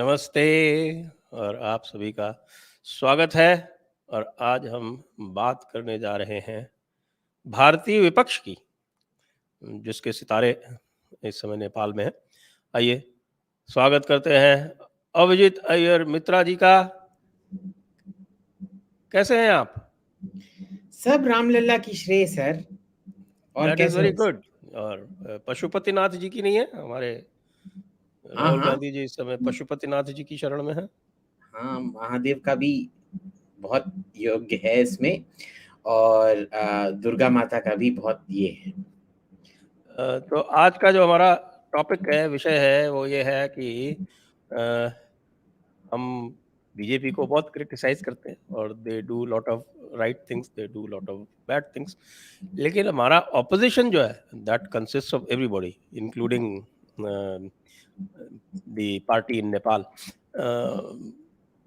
नमस्ते और आप सभी का स्वागत है। और आज हम बात करने जा रहे हैं भारतीय विपक्ष की, जिसके सितारे इस समय नेपाल में हैं। आइए स्वागत करते हैं अभिजीत अय्यर मित्रा जी का। कैसे हैं आप? सब रामलला की श्रेय सर। और दैट इज कैसे वेरी हो? गुड। और पशुपतिनाथ जी की नहीं है? हमारे हाँ राहुल हाँ गांधी जी इस समय पशुपतिनाथ जी की शरण में है। हाँ, महादेव का भी बहुत योग्य है इसमें। और दुर्गा माता का भी बहुत ये है। तो आज का जो हमारा टॉपिक है, विषय है, वो ये है कि अ, हम बीजेपी को बहुत क्रिटिसाइज करते हैं और they do lot of right things, they do lot of bad things. लेकिन हमारा ऑपोजिशन जो है, that consist of everybody including the party in Nepal.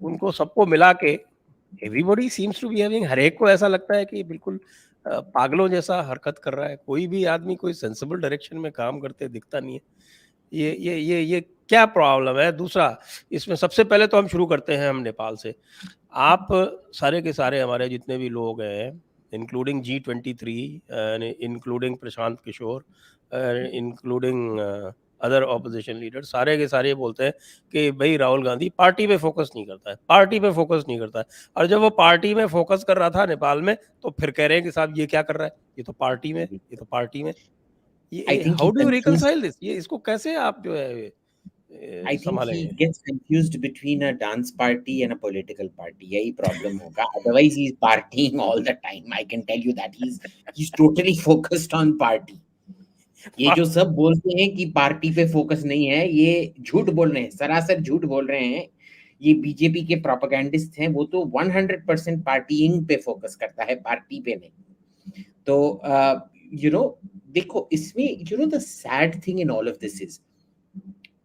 उनको सबको मिला के everybody seems to be having, हर एक को ऐसा लगता है कि बिल्कुल पागलों जैसा हरकत कर रहा है। कोई भी आदमी कोई सेंसिबल डायरेक्शन में काम करते दिखता नहीं है। ये क्या प्रॉब्लम है? दूसरा, इसमें सबसे पहले तो हम शुरू करते हैं हम नेपाल से। आप सारे के सारे हमारे जितने भी लोग हैं, including G23, including Prashant Kishor, including other opposition leader, सारे के सारे बोलते हैं कि भाई राहुल गांधी पार्टी पे फोकस नहीं करता है, पार्टी पे फोकस नहीं करता है। और जब वो पार्टी में फोकस कर रहा था नेपाल में, तो फिर कह रहे हैं कि साहब ये क्या कर रहा है, ये तो पार्टी में, ये तो पार्टी में। आई ये think how he do you confuse reconcile this? ये इसको कैसे आप जो है आई थिंक ही संभालेंगे? Gets confused between a dance party and a political party. यही प्रॉब्लम होगा। Otherwise he is partying all the time. I can tell you that he is totally focused on party. ये जो सब बोलते हैं कि party पे फोकस नहीं है, ये झूठ बोल रहे हैं, सरासर झूठ बोल रहे हैं। ये बीजेपी के प्रोपेगेंडिस्ट हैं। वो तो 100% पार्टीइंग पे फोकस करता है, पार्टी पे नहीं। तो यू नो देखो, इसमें the sad thing in all of this is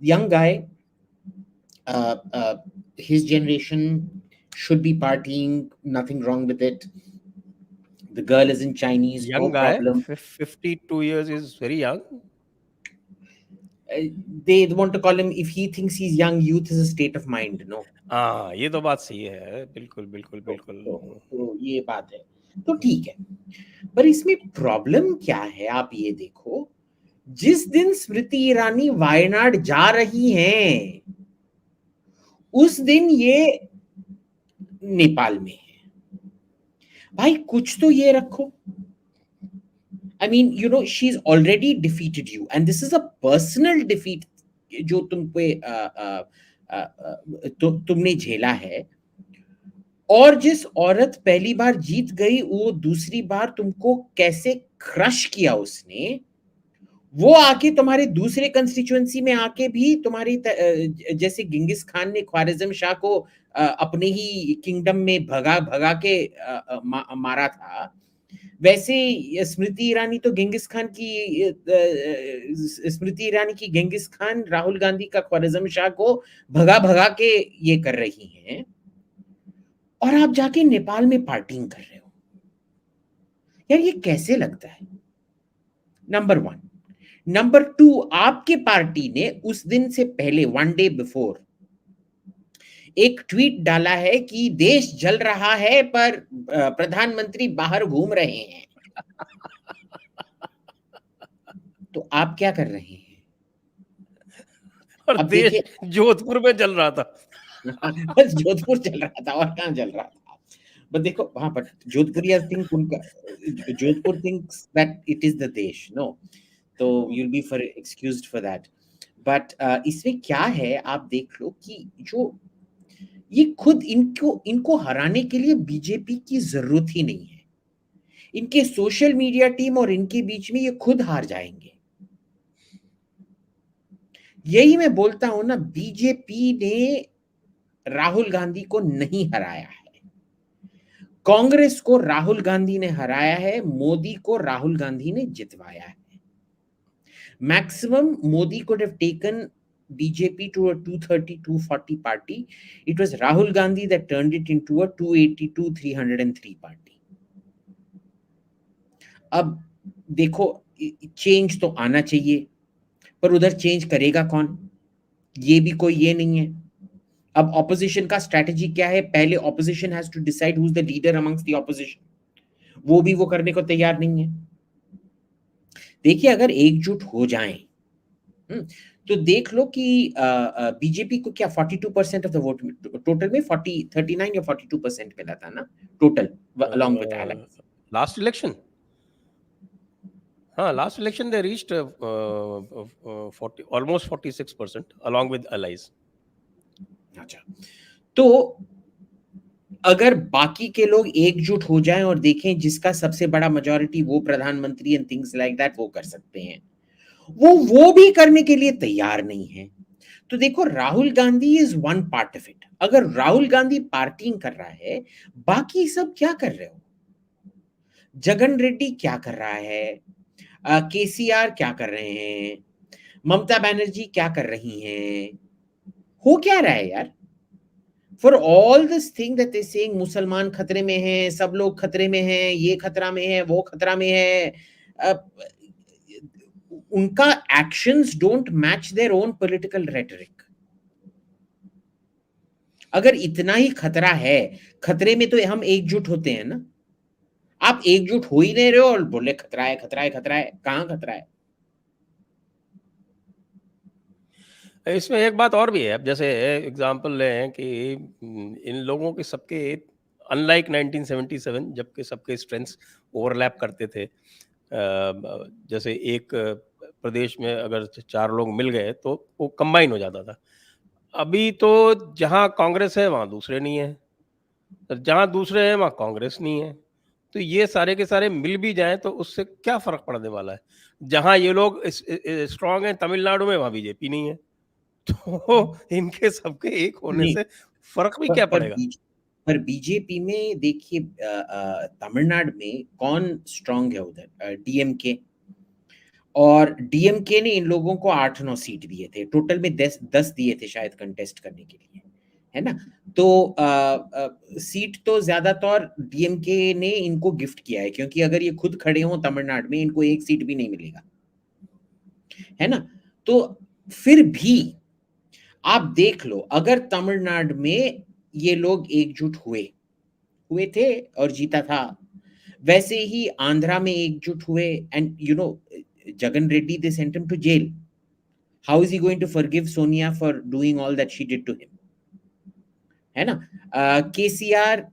young guy, his generation should be partying, nothing wrong with it. The girl is in Chinese, no Young guy, problem. 52 years is very young. They want to call him, if he thinks he's young, youth is a state of mind, no? हाँ, ये तो बात सही है। बिल्कुल, बिल्कुल, तो, बिल्कुल। तो, तो ये बात है। तो ठीक है, पर इसमें प्रॉब्लम क्या है आप ये देखो। जिस दिन स्मृति ईरानी वायनाड जा रही हैं, उस दिन ये नेपाल में है। भाई कुछ तो ये रखो। I mean, she's already defeated you, and this is a personal defeat जो तुम पे तुमने झेला है। और जिस औरत पहली बार जीत गई, वो दूसरी बार तुमको कैसे क्रश किया उसने। वो आके तुम्हारे दूसरे कंस्टिट्यूएंसी में आके भी तुम्हारी जैसे किंगिस खान ने ख्वारिज़म शाह को अपने ही किंगडम में भगा भगा के मारा था, वैसे स्मृति ईरानी तो स्मृति ईरानी की गेंगिस खान राहुल गांधी का ख्वारिज़म शाह को भगा भगा के ये कर रही हैं, और आप जाके नेपाल में पार्टिंग कर रहे हो। यार ये कैसे लगता है? नंबर 1। नंबर 2, आपके पार्टी ने उस दिन से पहले 1 डे बिफोर एक ट्वीट डाला है कि देश जल रहा है पर प्रधानमंत्री बाहर घूम रहे हैं। तो आप क्या कर रहे हैं? और अब देश देखिए, जोधपुर में चल रहा था। बस जोधपुर चल रहा था, और कहाँ चल रहा था? बट देखो वहां पर जोधपुरिया थिंक उनका, Jodhpur thinks that it is the देश, नो। तो you will be for excused for that. But इसमें क्या है, आप देख लो कि जो ये खुद इनको इनको हराने के लिए बीजेपी की जरूरत ही नहीं है। इनके सोशल मीडिया टीम और इनके बीच में ये खुद हार जाएंगे। यही मैं बोलता हूं ना, बीजेपी ने राहुल गांधी को नहीं हराया है, कांग्रेस को राहुल गांधी ने हराया है, मोदी को राहुल गांधी ने जितवाया है। Maximum Modi could have taken BJP to a 230, 240 party. It was Rahul Gandhi that turned it into a 282, 303 party. अब देखो, चेंज तो आना चाहिए, पर उधर चेंज करेगा कौन? ये भी कोई ये नहीं है। अब ऑपोजिशन का स्ट्रैटेजी क्या है? पहले opposition has to decide who is the leader amongst the opposition, वो भी वो करने को तैयार नहीं है। देखिए, अगर एकजुट हो जाएं, तो देख लो कि बीजेपी को क्या 42% ऑफ द वोट, टोटल में 39 या 42% मिला था ना total, along with alliance. Last election, हाँ last election they reached 40 almost 46% along with allies। अच्छा, तो अगर बाकी के लोग एकजुट हो जाएं और देखें जिसका सबसे बड़ा मेजॉरिटी वो प्रधानमंत्री एंड थिंग्स लाइक दैट वो कर सकते हैं, वो भी करने के लिए तैयार नहीं है। तो देखो, Rahul Gandhi is one part of it. अगर राहुल गांधी पार्टिंग कर रहा है, बाकी सब क्या कर रहे हो? जगन रेड्डी क्या कर रहा है? केसीआर क्या कर रहे हैं? ममता बनर्जी क्या कर रही हैं? हो क्या रहा है यार? For all this thing that is saying मुसलमान खतरे में हैं, सब लोग खतरे में हैं, ये खतरा में है, वो खतरा में है, उनका actions don't match their own political rhetoric. अगर इतना ही खतरा है, खतरे में तो हम एकजुट होते हैं ना। आप एकजुट हो ही नहीं रहे हो और बोले खतरा है, खतरा है, खतरा है। कहां खतरा है? इसमें एक बात और भी है, अब जैसे एग्जांपल लें कि इन लोगों के सबके अनलाइक 1977 जबकि सबके स्ट्रेंथ्स ओवरलैप करते थे, जैसे एक प्रदेश में अगर 4 लोग मिल गए तो वो कंबाइन हो जाता था। अभी तो जहाँ कांग्रेस है वहाँ दूसरे नहीं है, जहाँ दूसरे हैं वहाँ कांग्रेस नहीं है, तो ये सारे के सारे मिल भी जाएं तो उससे क्या फर्क पड़ने वाला है? जहाँ ये लोग स्ट्रांग हैं तमिलनाडु में, वहाँ बीजेपी नहीं है, तो इनके सबके एक होने नहीं, से फर्क भी पर क्या पर, पड़ेगा? बीज, पर बीजेपी में देखिए, तमिलनाडु में कौन स्ट्रांग है उधर? डीएमके। और डीएमके ने इन लोगों को 8-9 सीट दिए थे, टोटल में 10 दिए थे शायद कंटेस्ट करने के लिए, है ना? तो सीट तो ज्यादातर डीएमके ने इनको गिफ्ट किया है, क्योंकि अगर ये खुद खड़े हों तमिलनाडु में, इनको एक सीट भी नहीं मिलेगा, है ना? तो फिर भी आप देख लो, अगर तमिलनाडु में ये लोग एकजुट हुए हुए थे और जीता था, वैसे ही आंध्रा में एकजुट हुए, and Jagan Reddy, they sent him to jail. How is he going to forgive Sonia for doing all that she did to him? है ना? KCR,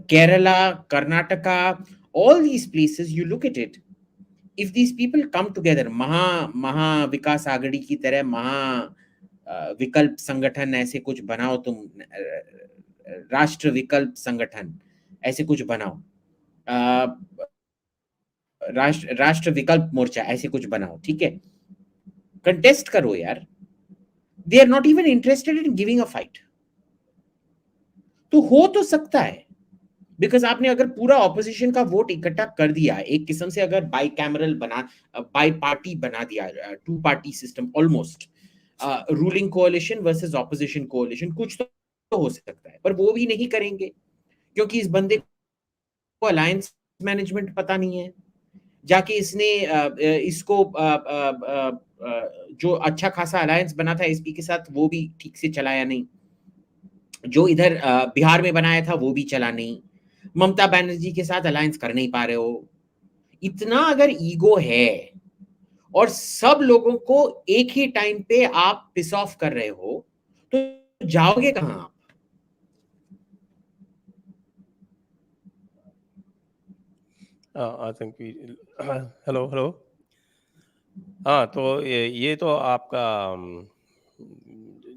Kerala, Karnataka, all these places, you look at it, if these people come together, महा विकास आघाड़ी की तरह विकल्प संगठन ऐसे कुछ बनाओ, तुम राष्ट्र विकल्प संगठन ऐसे कुछ बनाओ, राष्ट्र विकल्प मोर्चा ऐसे कुछ बनाओ, ठीक है? कंटेस्ट करो यार। They are not even interested in giving a fight. तो हो तो सकता है, बिकॉज आपने अगर पूरा ऑपोजिशन का वोट इकट्ठा कर दिया, एक किस्म से अगर बाई कैमरल बाई पार्टी बना दिया, 2 party system almost, ruling कोalition versus opposition कोalition, कुछ तो हो सकता है। पर वो भी नहीं करेंगे, क्योंकि इस बंदे को अलायंस मैनेजमेंट पता नहीं है। जाके इसने इसको जो अच्छा खासा अलायंस बना था एसपी के साथ, वो भी ठीक से चलाया नहीं। जो इधर बिहार में बनाया था वो भी चला नहीं। ममता बनर्जी के साथ अलायंस कर नहीं पा रहे हो। इतना अगर ईगो है और सब लोगों को एक ही टाइम पे आप पिस ऑफ कर रहे हो, तो जाओगे कहां आप? I think hello hello. हाँ, तो ये तो आपका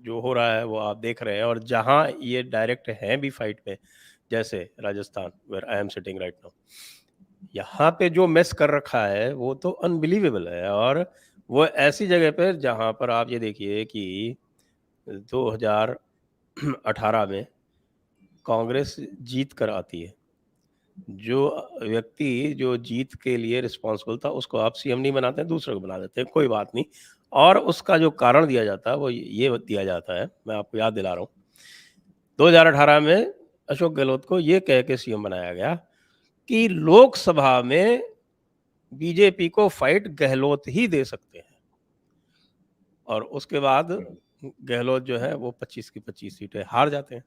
जो हो रहा है वो आप देख रहे हैं, और जहाँ ये डायरेक्ट हैं भी फाइट में, जैसे Rajasthan where I am sitting right now, यहाँ पे जो मेस कर रखा है वो तो अनबिलीवेबल है। और वो ऐसी जगह पर जहाँ पर आप ये देखिए कि 2018 में कांग्रेस जीत कर आती है, जो व्यक्ति जो जीत के लिए रिस्पॉन्सिबल था उसको आप सीएम नहीं बनाते हैं, दूसरे को बना देते हैं, कोई बात नहीं। और उसका जो कारण दिया जाता है वो ये दिया जाता है, मैं आपको याद दिला रहा हूँ, 2018 में अशोक गहलोत को ये कह के सीएम बनाया गया कि लोकसभा में बीजेपी को फाइट गहलोत ही दे सकते हैं। और उसके बाद गहलोत जो है वो 25 की 25 सीटें हार जाते हैं।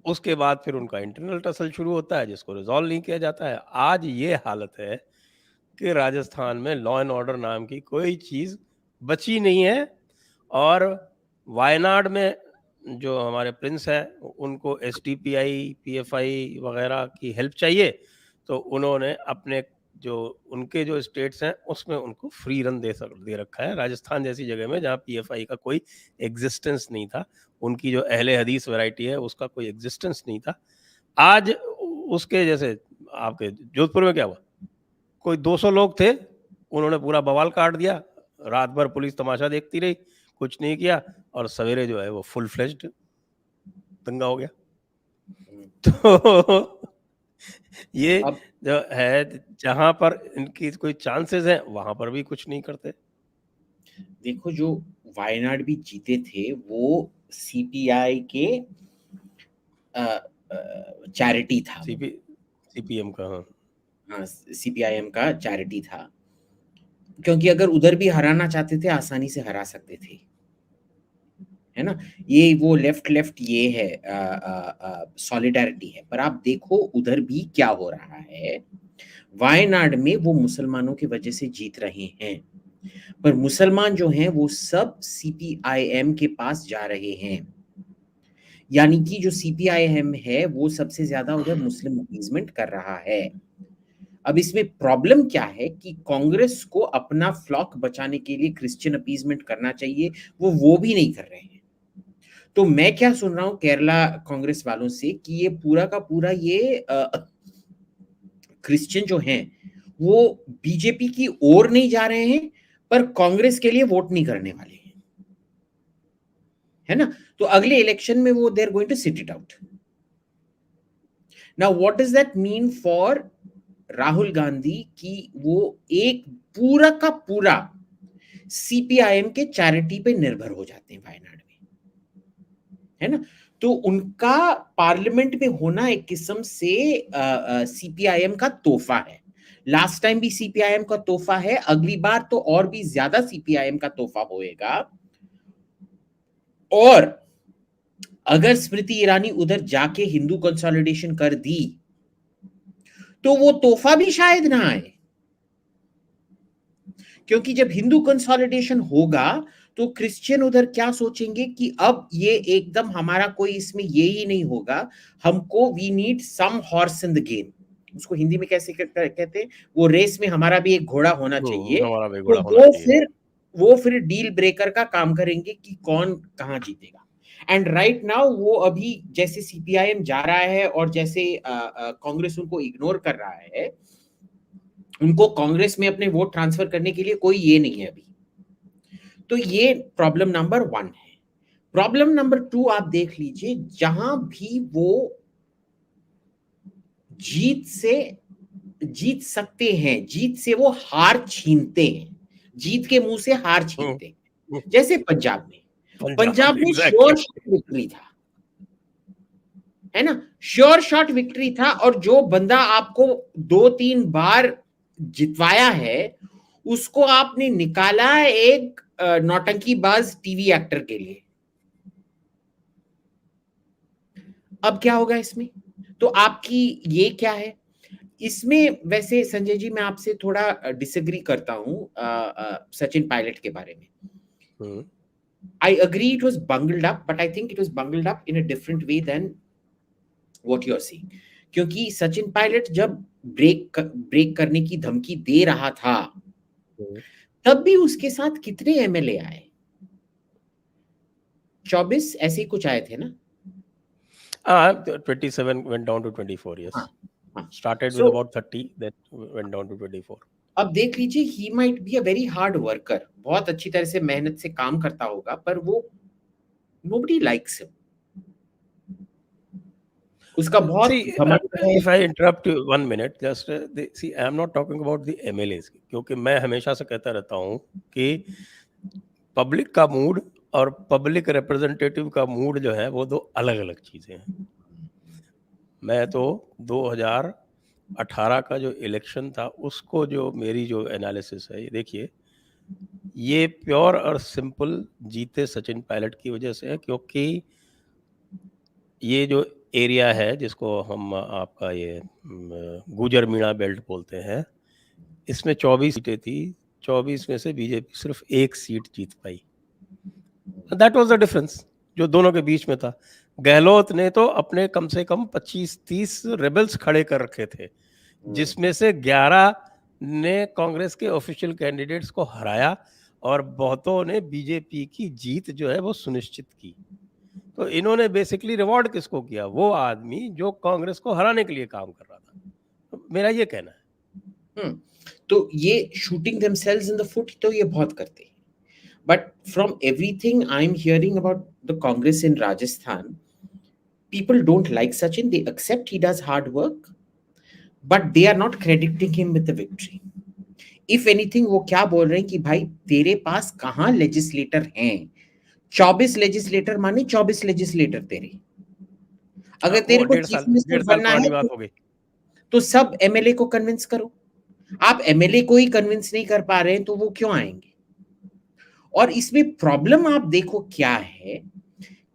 उसके बाद फिर उनका इंटरनल टसल शुरू होता है जिसको रिजॉल्व नहीं किया जाता है। आज ये हालत है कि राजस्थान में लॉ एंड ऑर्डर नाम की कोई चीज़ बची नहीं है। और वायनाड में जो हमारे प्रिंस हैं उनको एसडीपीआई, पीएफआई वगैरह की हेल्प चाहिए, तो उन्होंने अपने जो उनके जो स्टेट्स हैं उसमें उनको फ्री रन दे रखा है। राजस्थान जैसी जगह में जहाँ पीएफआई का कोई एग्जिस्टेंस नहीं था, उनकी जो अहले हदीस वैरायटी है उसका कोई एग्जिस्टेंस नहीं था। आज उसके जैसे आपके जोधपुर में क्या हुआ, कोई 200 लोग थे, उन्होंने पूरा बवाल काट दिया, रात भर पुलिस तमाशा देखती रही, कुछ नहीं किया, और सवेरे जो है वो फुल फ्लेज्ड दंगा हो गया। तो ये अब जो है जहां पर इनकी कोई चांसेस हैं वहां पर भी कुछ नहीं करते। देखो, जो वायनाड भी जीते थे वो सीपीआई के चैरिटी था वो। सीपीएम का, हाँ। हाँ, सीपीआईएम का चैरिटी था, क्योंकि अगर उधर भी हराना चाहते थे आसानी से हरा सकते थे, है ना। ये वो लेफ्ट लेफ्ट ये है, सॉलिडारिटी है। पर आप देखो उधर भी क्या हो रहा है। वायनाड में वो मुसलमानों की वजह से जीत रहे हैं, पर मुसलमान जो हैं वो सब सीपीआईएम के पास जा रहे हैं। यानी कि जो सीपीआईएम है वो सबसे ज्यादा उधर मुस्लिम अपीजमेंट कर रहा है। अब इसमें प्रॉब्लम क्या है कि कांग्रेस को अपना फ्लॉक बचाने के लिए क्रिश्चियन अपीजमेंट करना चाहिए, वो भी नहीं कर रहे हैं। तो मैं क्या सुन रहा हूं केरला कांग्रेस वालों से कि ये पूरा का पूरा ये क्रिश्चियन जो हैं वो बीजेपी की ओर नहीं जा रहे हैं, पर कांग्रेस के लिए वोट नहीं करने वाले हैं, है ना। तो अगले इलेक्शन में वो there going to sit it out. Now what does that mean for Rahul Gandhi की वो एक पूरा का पूरा सीपीआईएम के चैरिटी पे निर्भर हो जाते हैं वायनाड में, है ना। तो उनका पार्लियामेंट में होना एक किस्म से सीपीआईएम का तोहफा है। लास्ट टाइम भी सीपीआईएम का तोहफा है, अगली बार तो और भी ज्यादा सीपीआईएम का तोहफा होएगा। और अगर स्मृति ईरानी उधर जाके हिंदू कंसोलिडेशन कर दी तो वो तोहफा भी शायद ना आए, क्योंकि जब हिंदू कंसोलिडेशन होगा तो क्रिश्चियन उधर क्या सोचेंगे कि अब ये एकदम हमारा कोई इसमें ये ही नहीं होगा, हमको we need some horse in the game. उसको हिंदी में कैसे कहते हैं, वो रेस में हमारा भी एक घोड़ा होना चाहिए। हमारा भी तो घोड़ा होना चाहिए। वो फिर डील ब्रेकर का काम करेंगे कि कौन कहां जीतेगा। एंड राइट नाउ वो अभी जैसे सीपीआईएम जा रहा है और जैसे कांग्रेस उनको इग्नोर कर रहा है, उनको कांग्रेस में अपने वोट ट्रांसफर करने के लिए कोई ये नहीं है अभी। तो ये प्रॉब्लम नंबर 1 है। प्रॉब्लम नंबर 2 आप देख लीजिए, जहां भी वो जीत सकते हैं, जीत से वो हार छीनते हैं, जीत के मुंह से हार छीनते हैं। जैसे पंजाब पंजाब में एग्जैक्टली। श्योर शॉट विक्ट्री था, है ना। श्योर शॉट विक्ट्री था, और जो बंदा आपको 2-3 बार जितवाया है उसको आपने निकाला एक नौटंकीबाज टीवी एक्टर के लिए। अब क्या होगा इसमें, तो आपकी ये क्या है इसमें। वैसे संजय जी मैं आपसे थोड़ा डिसएग्री करता हूं सचिन पायलट के बारे में। I agree it was bungled up, but I think it was bungled up in a different way than what you are seeing. क्योंकि सचिन पायलट जब ब्रेक करने की धमकी दे रहा था तब भी उसके साथ कितने एमएलए आए, 24 ऐसे ही कुछ आए थे ना। 27 went down to 24, yes. हाँ हाँ। Started with so about 30, then went down to 24. अब देख लीजिए, he might be a very hard worker, बहुत अच्छी तरह से मेहनत से काम करता होगा, पर वो नोबडी लाइक्स हिम। उसका बहुत See, घमंड है। if I interrupt you 1 minute, just see, I am not talking about the MLAs, क्योंकि मैं हमेशा से कहता रहता हूँ कि पब्लिक का मूड और पब्लिक रिप्रेजेंटेटिव का मूड जो है वो दो अलग-अलग चीज़ें हैं। मैं तो 2018 का जो इलेक्शन था उसको जो मेरी जो एनालिसिस है, ये देखिए, ये प्योर और सिंपल जीते सचिन पायलट की वजह से है, क्योंकि ये जो एरिया है जिसको हम आपका ये गुजर मीणा बेल्ट बोलते हैं, इसमें 24 सीटें थी, 24 में से बीजेपी सिर्फ 1 seat Jeet pi. That was the difference जो दोनों के बीच में था। गहलोत ने तो अपने कम से कम 25-30 रेबल्स खड़े कर रखे थे, जिसमें से 11 ने कांग्रेस के ऑफिशियल कैंडिडेट्स को हराया और बहुतों ने बीजेपी की जीत जो है वो सुनिश्चित की। तो इन्होंने बेसिकली रिवॉर्ड किसको किया? वो आदमी जो कांग्रेस को हराने के लिए काम कर रहा था। तो मेरा ये कहना है। तो ये shooting themselves in the foot तो ये बहुत करते हैं, but from everything I am hearing about the Congress in Rajasthan, people don't like Sachin. They accept he does hard work, but they are not crediting him with the victory. If anything, वो क्या बोल रहे हैं कि भाई तेरे पास कहाँ लेजिस्लेटर हैं? 24 लेजिस्लेटर माने 24 लेजिस्लेटर तेरे। अगर तेरे को चीफ मिनिस्टर बनना है तो सब एमएलए को कन्विंस करो। आप एमएलए को ही कन्विंस नहीं कर पा रहे हैं तो वो क्यों आएंगे? और इसमें प्रॉब्लम आप देखो क्या है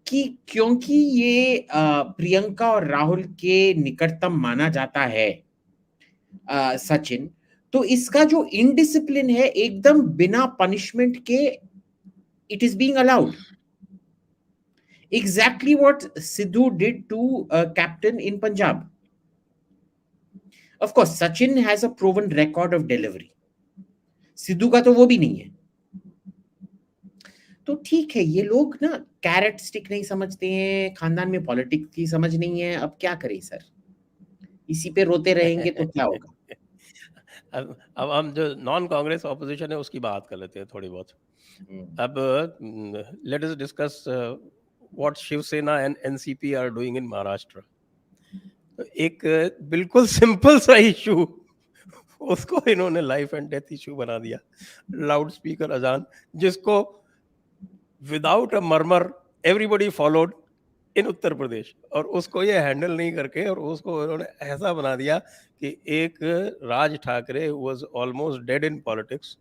कि क्योंकि ये प्रियंका और राहुल के निकटतम माना जाता है सचिन, तो इसका जो इनडिसिप्लिन है एकदम बिना पनिशमेंट के it is being allowed. Exactly what Sidhu did to captain in Punjab. Of course Sachin has a proven record of delivery, Sidhu का तो वो भी नहीं है। तो ठीक है, ये लोग ना कैरेट स्टिक नहीं समझते हैं, खानदान में पॉलिटिक्स की समझ नहीं है। अब क्या करें सर, इसी पे रोते रहेंगे तो क्या होगा? अब हम जो नॉन कांग्रेस ऑपोजिशन है उसकी बात कर लेते हैं थोड़ी बहुत। अब let us discuss what Shiv Sena and NCP are doing in Maharashtra. तो एक बिल्कुल सिंपल सा इशू, उसको इन्होंने लाइफ एंड डेथ इशू बना दिया, लाउड स्पीकर अजान, जिसको without a murmur everybody followed in Uttar Pradesh, और उसको ये हैंडल नहीं करके और उसको उन्होंने ऐसा बना दिया कि एक Raj Thackeray was almost dead in politics,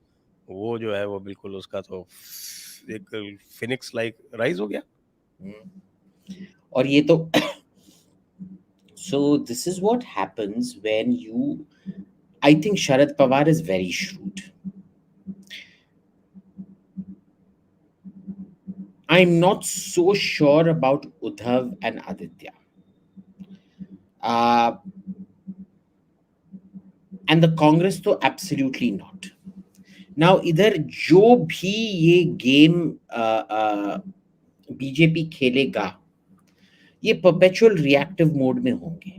वो जो है वो बिल्कुल उसका तो एक फिनिक्स लाइक राइज हो गया। और ये तो so this is what happens when you, I think Sharad Pawar is very shrewd. I'm not so sure about Uddhav and Aditya. And the Congress तो absolutely not. Now इधर जो भी ये गेम बीजेपी खेलेगा ये परपेचुअल रिएक्टिव मोड में होंगे।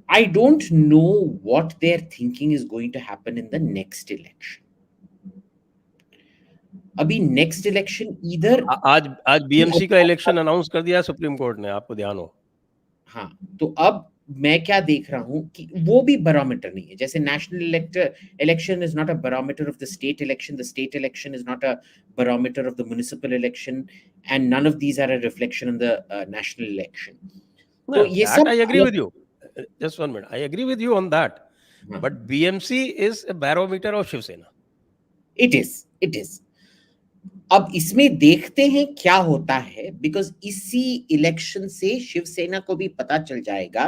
I don't know what they're thinking is going to happen in the next election. अभी नेक्स्ट इलेक्शन इधर आज बीएमसी का इलेक्शन अनाउंस कर दिया सुप्रीम कोर्ट ने, आपको ध्यान हो। हाँ, तो अब मैं क्या देख रहा हूं कि वो भी बैरोमीटर नहीं है। जैसे national election is not a barometer of the state election is not a barometer of the municipal election, and none of these are a reflection on the national election. तो ये सब I agree with you, just one minute, I agree with you on that, but BMC is a barometer of Shiv Sena. It is. अब इसमें देखते हैं क्या होता है, बिकॉज इसी इलेक्शन से शिवसेना को भी पता चल जाएगा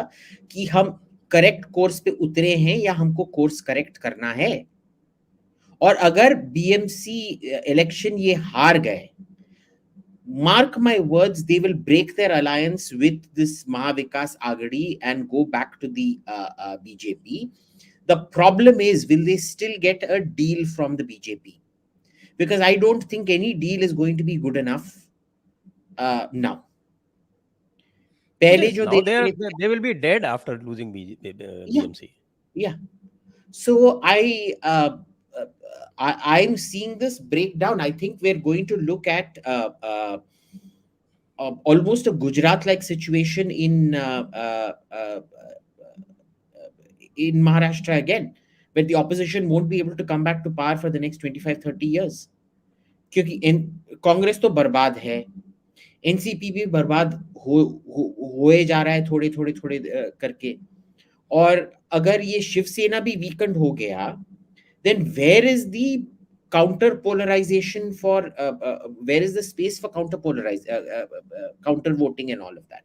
कि हम करेक्ट कोर्स पे उतरे हैं या हमको कोर्स करेक्ट करना है। और अगर बीएमसी इलेक्शन ये हार गए, mark my words, they will break their alliance with this Mahavikas Agadi and go back to the BJP. The problem is, will they still get a deal from the BJP? Because I don't think any deal is going to be good enough now. Yes, now they will be dead after losing BMC. Yeah. So I'm seeing this breakdown. I think we're going to look at almost a Gujarat-like situation in Maharashtra again, where the opposition won't be able to come back to power for the next 25-30 years. क्योंकि कांग्रेस तो बर्बाद है, NCP भी बर्बाद होए जा रहा है थोड़े करके। और अगर ये शिवसेना भी वीकेंड हो गया then where is the counter polarization for where is the space for counter voting and all of that?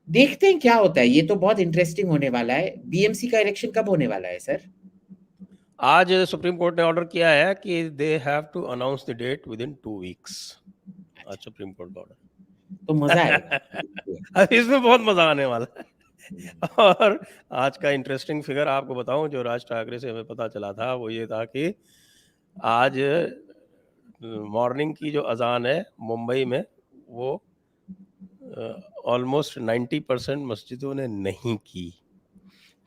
देखते हैं क्या होता है. ये तो बहुत इंटरेस्टिंग होने वाला है. बीएमसी का इलेक्शन कब होने वाला है सर? आज सुप्रीम कोर्ट ने ऑर्डर किया है कि they have to announce the date within 2 weeks. आज सुप्रीम कोर्ट का ऑर्डर. तो मजा आएगा. अब इसमें बहुत मजा आने वाला है. और आज का इंटरेस्टिंग फिगर आपको बताऊं जो राज ठाकरे से हमें पता चला था वो ये था कि आज मॉर्निंग की जो अजान है मुंबई में वो ऑलमोस्ट 90% मस्जिदों ने नहीं की.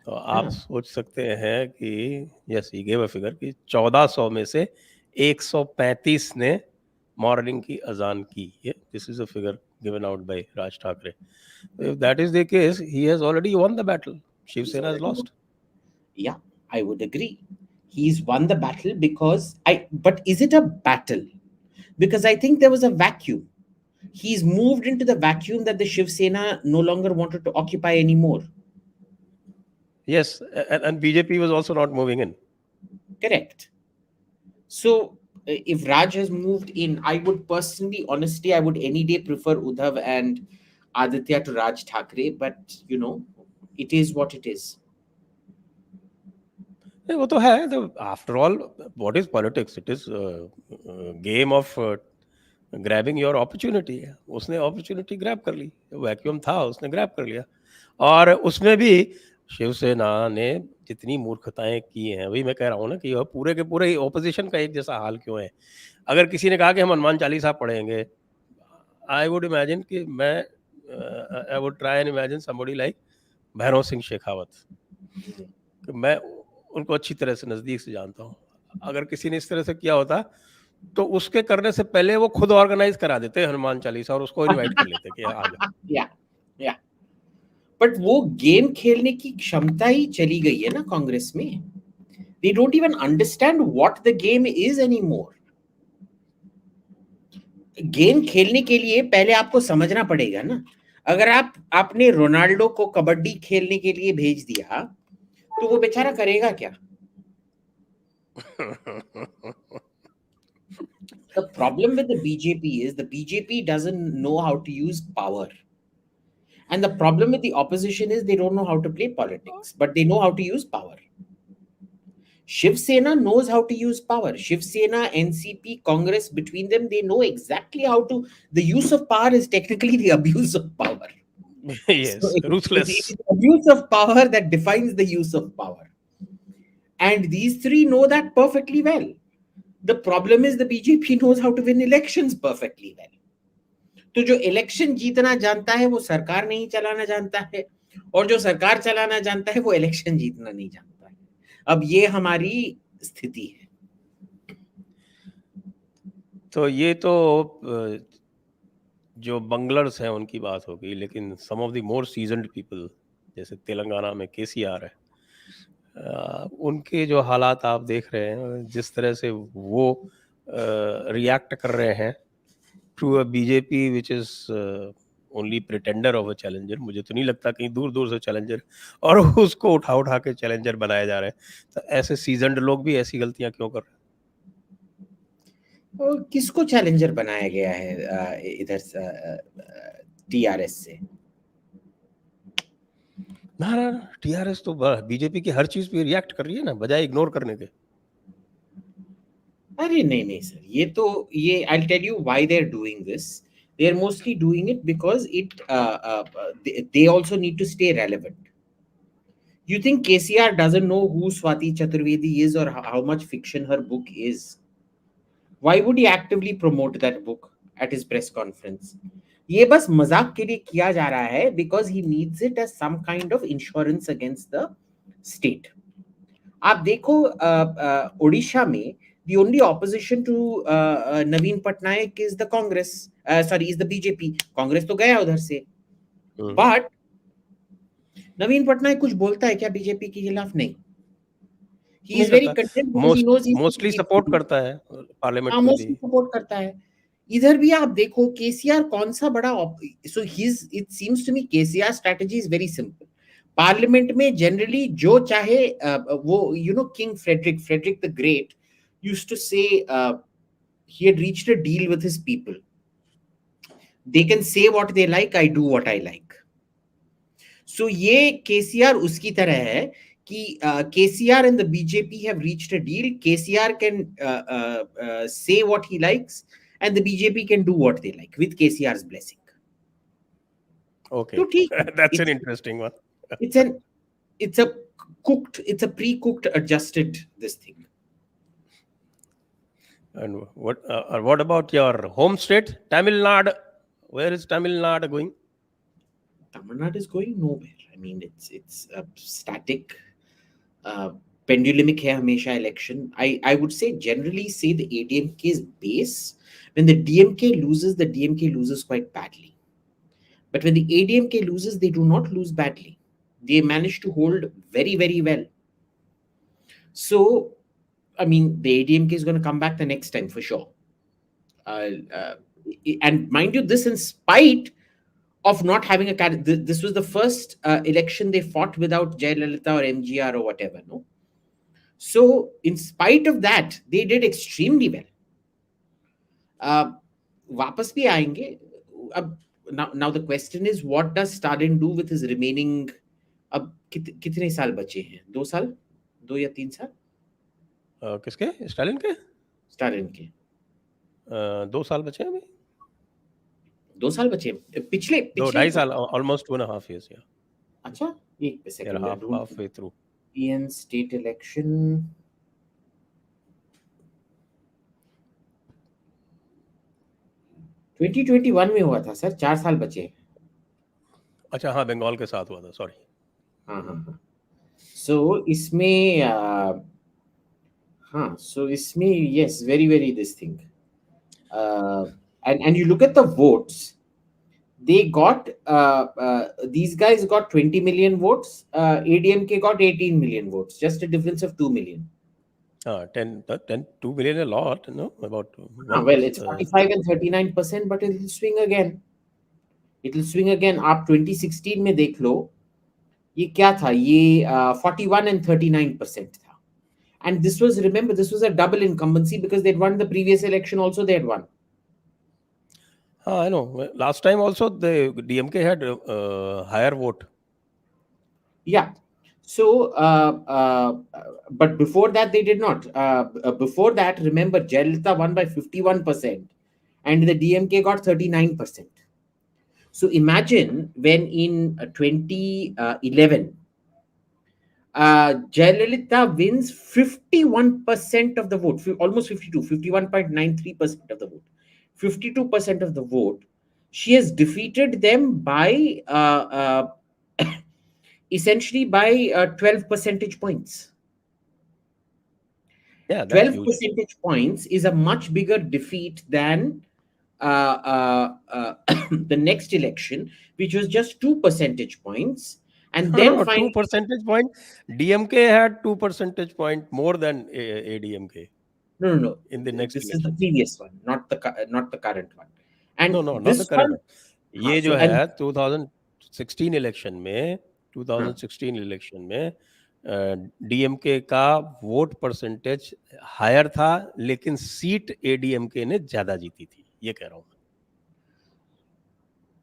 तो आप सोच सकते हैं कि yes he gave a figure कि 1400 में से 135 ने मॉर्निंग की अजान की. ये this is a figure given out by Raj Thackeray. If that is the case, he has already won the battle. Shiv Sena has lost. Yeah, I would agree. He's won the battle because but is it a battle? Because I think there was a vacuum. He's moved into the vacuum that the Shiv Sena no longer wanted to occupy anymore. Yes, and BJP was also not moving in. Correct. So if Raj has moved in, I would personally, honestly, I would any day prefer Uddhav and Aditya to Raj Thackeray, but you know, it is what it is. वो तो है. तो after all what is politics? It is game of grabbing your opportunity. उसने opportunity grab कर ली. Vacuum था, उसने grab कर लिया. और उसमें भी शिवसेना ने जितनी मूर्खताएं की हैं, वही मैं कह रहा हूँ ना कि वह पूरे के पूरे ऑपोजिशन का एक जैसा हाल क्यों है. अगर किसी ने कहा कि हम हनुमान चालीसा पढ़ेंगे, आई वुड इमेजिन कि मैं I would try and imagine somebody like Bhairav Singh Shekhawat. मैं उनको अच्छी तरह से नज़दीक से जानता हूँ. अगर किसी ने इस तरह से किया होता तो उसके करने से पहले वो खुद ऑर्गेनाइज करा देते हनुमान चालीसा और उसको इनवाइट कर लेते कि आ जाओ. या बट वो गेम खेलने की क्षमता ही चली गई है ना कांग्रेस में. They don't even understand what the game is anymore. Game खेलने के लिए पहले आपको समझना पड़ेगा ना. अगर आपने रोनाल्डो को कबड्डी खेलने के लिए भेज दिया तो वो बेचारा करेगा क्या? The problem with the BJP is the BJP doesn't know how to use power. And the problem with the opposition is they don't know how to play politics, but they know how to use power. Shiv Sena knows how to use power. Shiv Sena, NCP, Congress, between them, they know exactly how to. The use of power is technically the abuse of power. Yes, so ruthless. It is abuse of power that defines the use of power. And these three know that perfectly well. The problem is the BJP knows how to win elections perfectly well. तो जो election जीतना जानता है वो सरकार नहीं चलाना जानता है, और जो सरकार चलाना जानता है वो इलेक्शन जीतना नहीं जानता है. अब ये हमारी स्थिति है. तो ये तो जो बंगलर्स हैं उनकी बात हो गई, लेकिन some of the more seasoned people जैसे तेलंगाना में केसीआर है, उनके जो हालात आप देख रहे हैं, जिस तरह से वो रिएक्ट कर रहे हैं to a BJP which is only pretender of a challenger. मुझे तो नहीं लगता कहीं दूर दूर से चैलेंजर, और उसको उठा उठा के चैलेंजर बनाया जा रहा है. तो ऐसे सीजन्ड लोग भी ऐसी गलतियां क्यों कर रहे हैं? और किसको चैलेंजर बनाया गया है इधर टीआरएस से? ना, टीआरएस तो बीजेपी की हर चीज पे रिएक्ट कर रही है ना, बजाय इग्नोर करने के. अरे नहीं सर, ये I'll tell you why they're doing this. They're mostly doing it because they also need to stay relevant. You think KCR doesn't know who Swati Chaturvedi is or how much fiction her book is? Why would he actively promote that book at his press conference? ये बस मजाक के लिए किया जा रहा है because he needs it as some kind of insurance against the state. आप देखो ओडिशा में the only opposition to Naveen Patnaik is the Congress, is the BJP. Congress तो गया उधर से, but नवीन पटनायक कुछ बोलता है क्या बीजेपी के खिलाफ? नहीं. He is very content because he knows he's mostly support करता है पार्लियामेंट में भी. सपोर्ट करता है. इधर भी आप देखो केसीआर कौन सा बड़ा, so it seems to me KCR strategy is very simple. Parliament में जनरली जो चाहे वो King Frederick the Great used to say he had reached a deal with his people. They can say what they like, I do what I like. So ये केसीआर उसकी तरह है कि KCR and the BJP have reached a deal. KCR can say what he likes and the BJP can do what they like with KCR's blessing. Okay. तो ठीक है. That's an interesting one. it's an it's a pre-cooked adjusted this thing. And what about your home state, Tamil Nadu? Where is Tamil Nadu going? Tamil Nadu is going nowhere. I mean, it's a static, pendulumic है हमेशा election. I would say generally say the ADMK's base. When the DMK loses quite badly. But when the ADMK loses, they do not lose badly. They manage to hold very, very well. So, I mean, the ADMK is going to come back the next time for sure. And mind you, this in spite of not having a candidate. This was the first election they fought without Jayalalitha or MGR or whatever, no? So, in spite of that, they did extremely well. वापस भी आएंगे. अब now the question is, what does Stalin do with his remaining? अब कितने साल बचे हैं? 2 साल? 2 या 3 साल? किसके? स्टालिन के? स्टालिन के 2 साल बचे हैं अभी. 2 साल बचे पिछले 2.5 साल, almost 2.5 years. Yeah. अच्छा, एक second. Halfway through. Indian state election. 2021 में हुआ था सर. 4 साल बचे. अच्छा, हाँ, बंगाल के साथ हुआ था. सॉरी. हाँ. So इसमें so इसमें yes, very very this thing. And you look at the votes. They got these guys got 20 million votes. ADMK got 18 million votes. Just a difference of 2 million. 2 million a lot, no? About. Well, it's 45 and 39%, but it will swing again. आप 2016 में देख लो, ये क्या था? ये 41 and 39% था. And this was a double incumbency because they'd won the previous election also. They had won. I know. Last time also the DMK had higher vote. Yeah. So, but before that they did not. Before that, remember, Jayalalitha won by 51% and the DMK got 39%. So imagine when in 2011, Jayalalitha wins 51% of the vote, almost 52, 51.93% of the vote, 52% of the vote. She has defeated them by essentially by 12 percentage points. Yeah, 12 percentage points is a much bigger defeat than the next election, which was just 2 percentage points. And then 2 percentage point. DMK had 2 percentage point more than ADMK. No. In the next this election. Is the previous one, not the current one. And no, not the current one. ये जो है 2016 election में DMK का vote percentage higher था, लेकिन seat ADMK ने ज्यादा जीती थी. ये कह रहा हूं.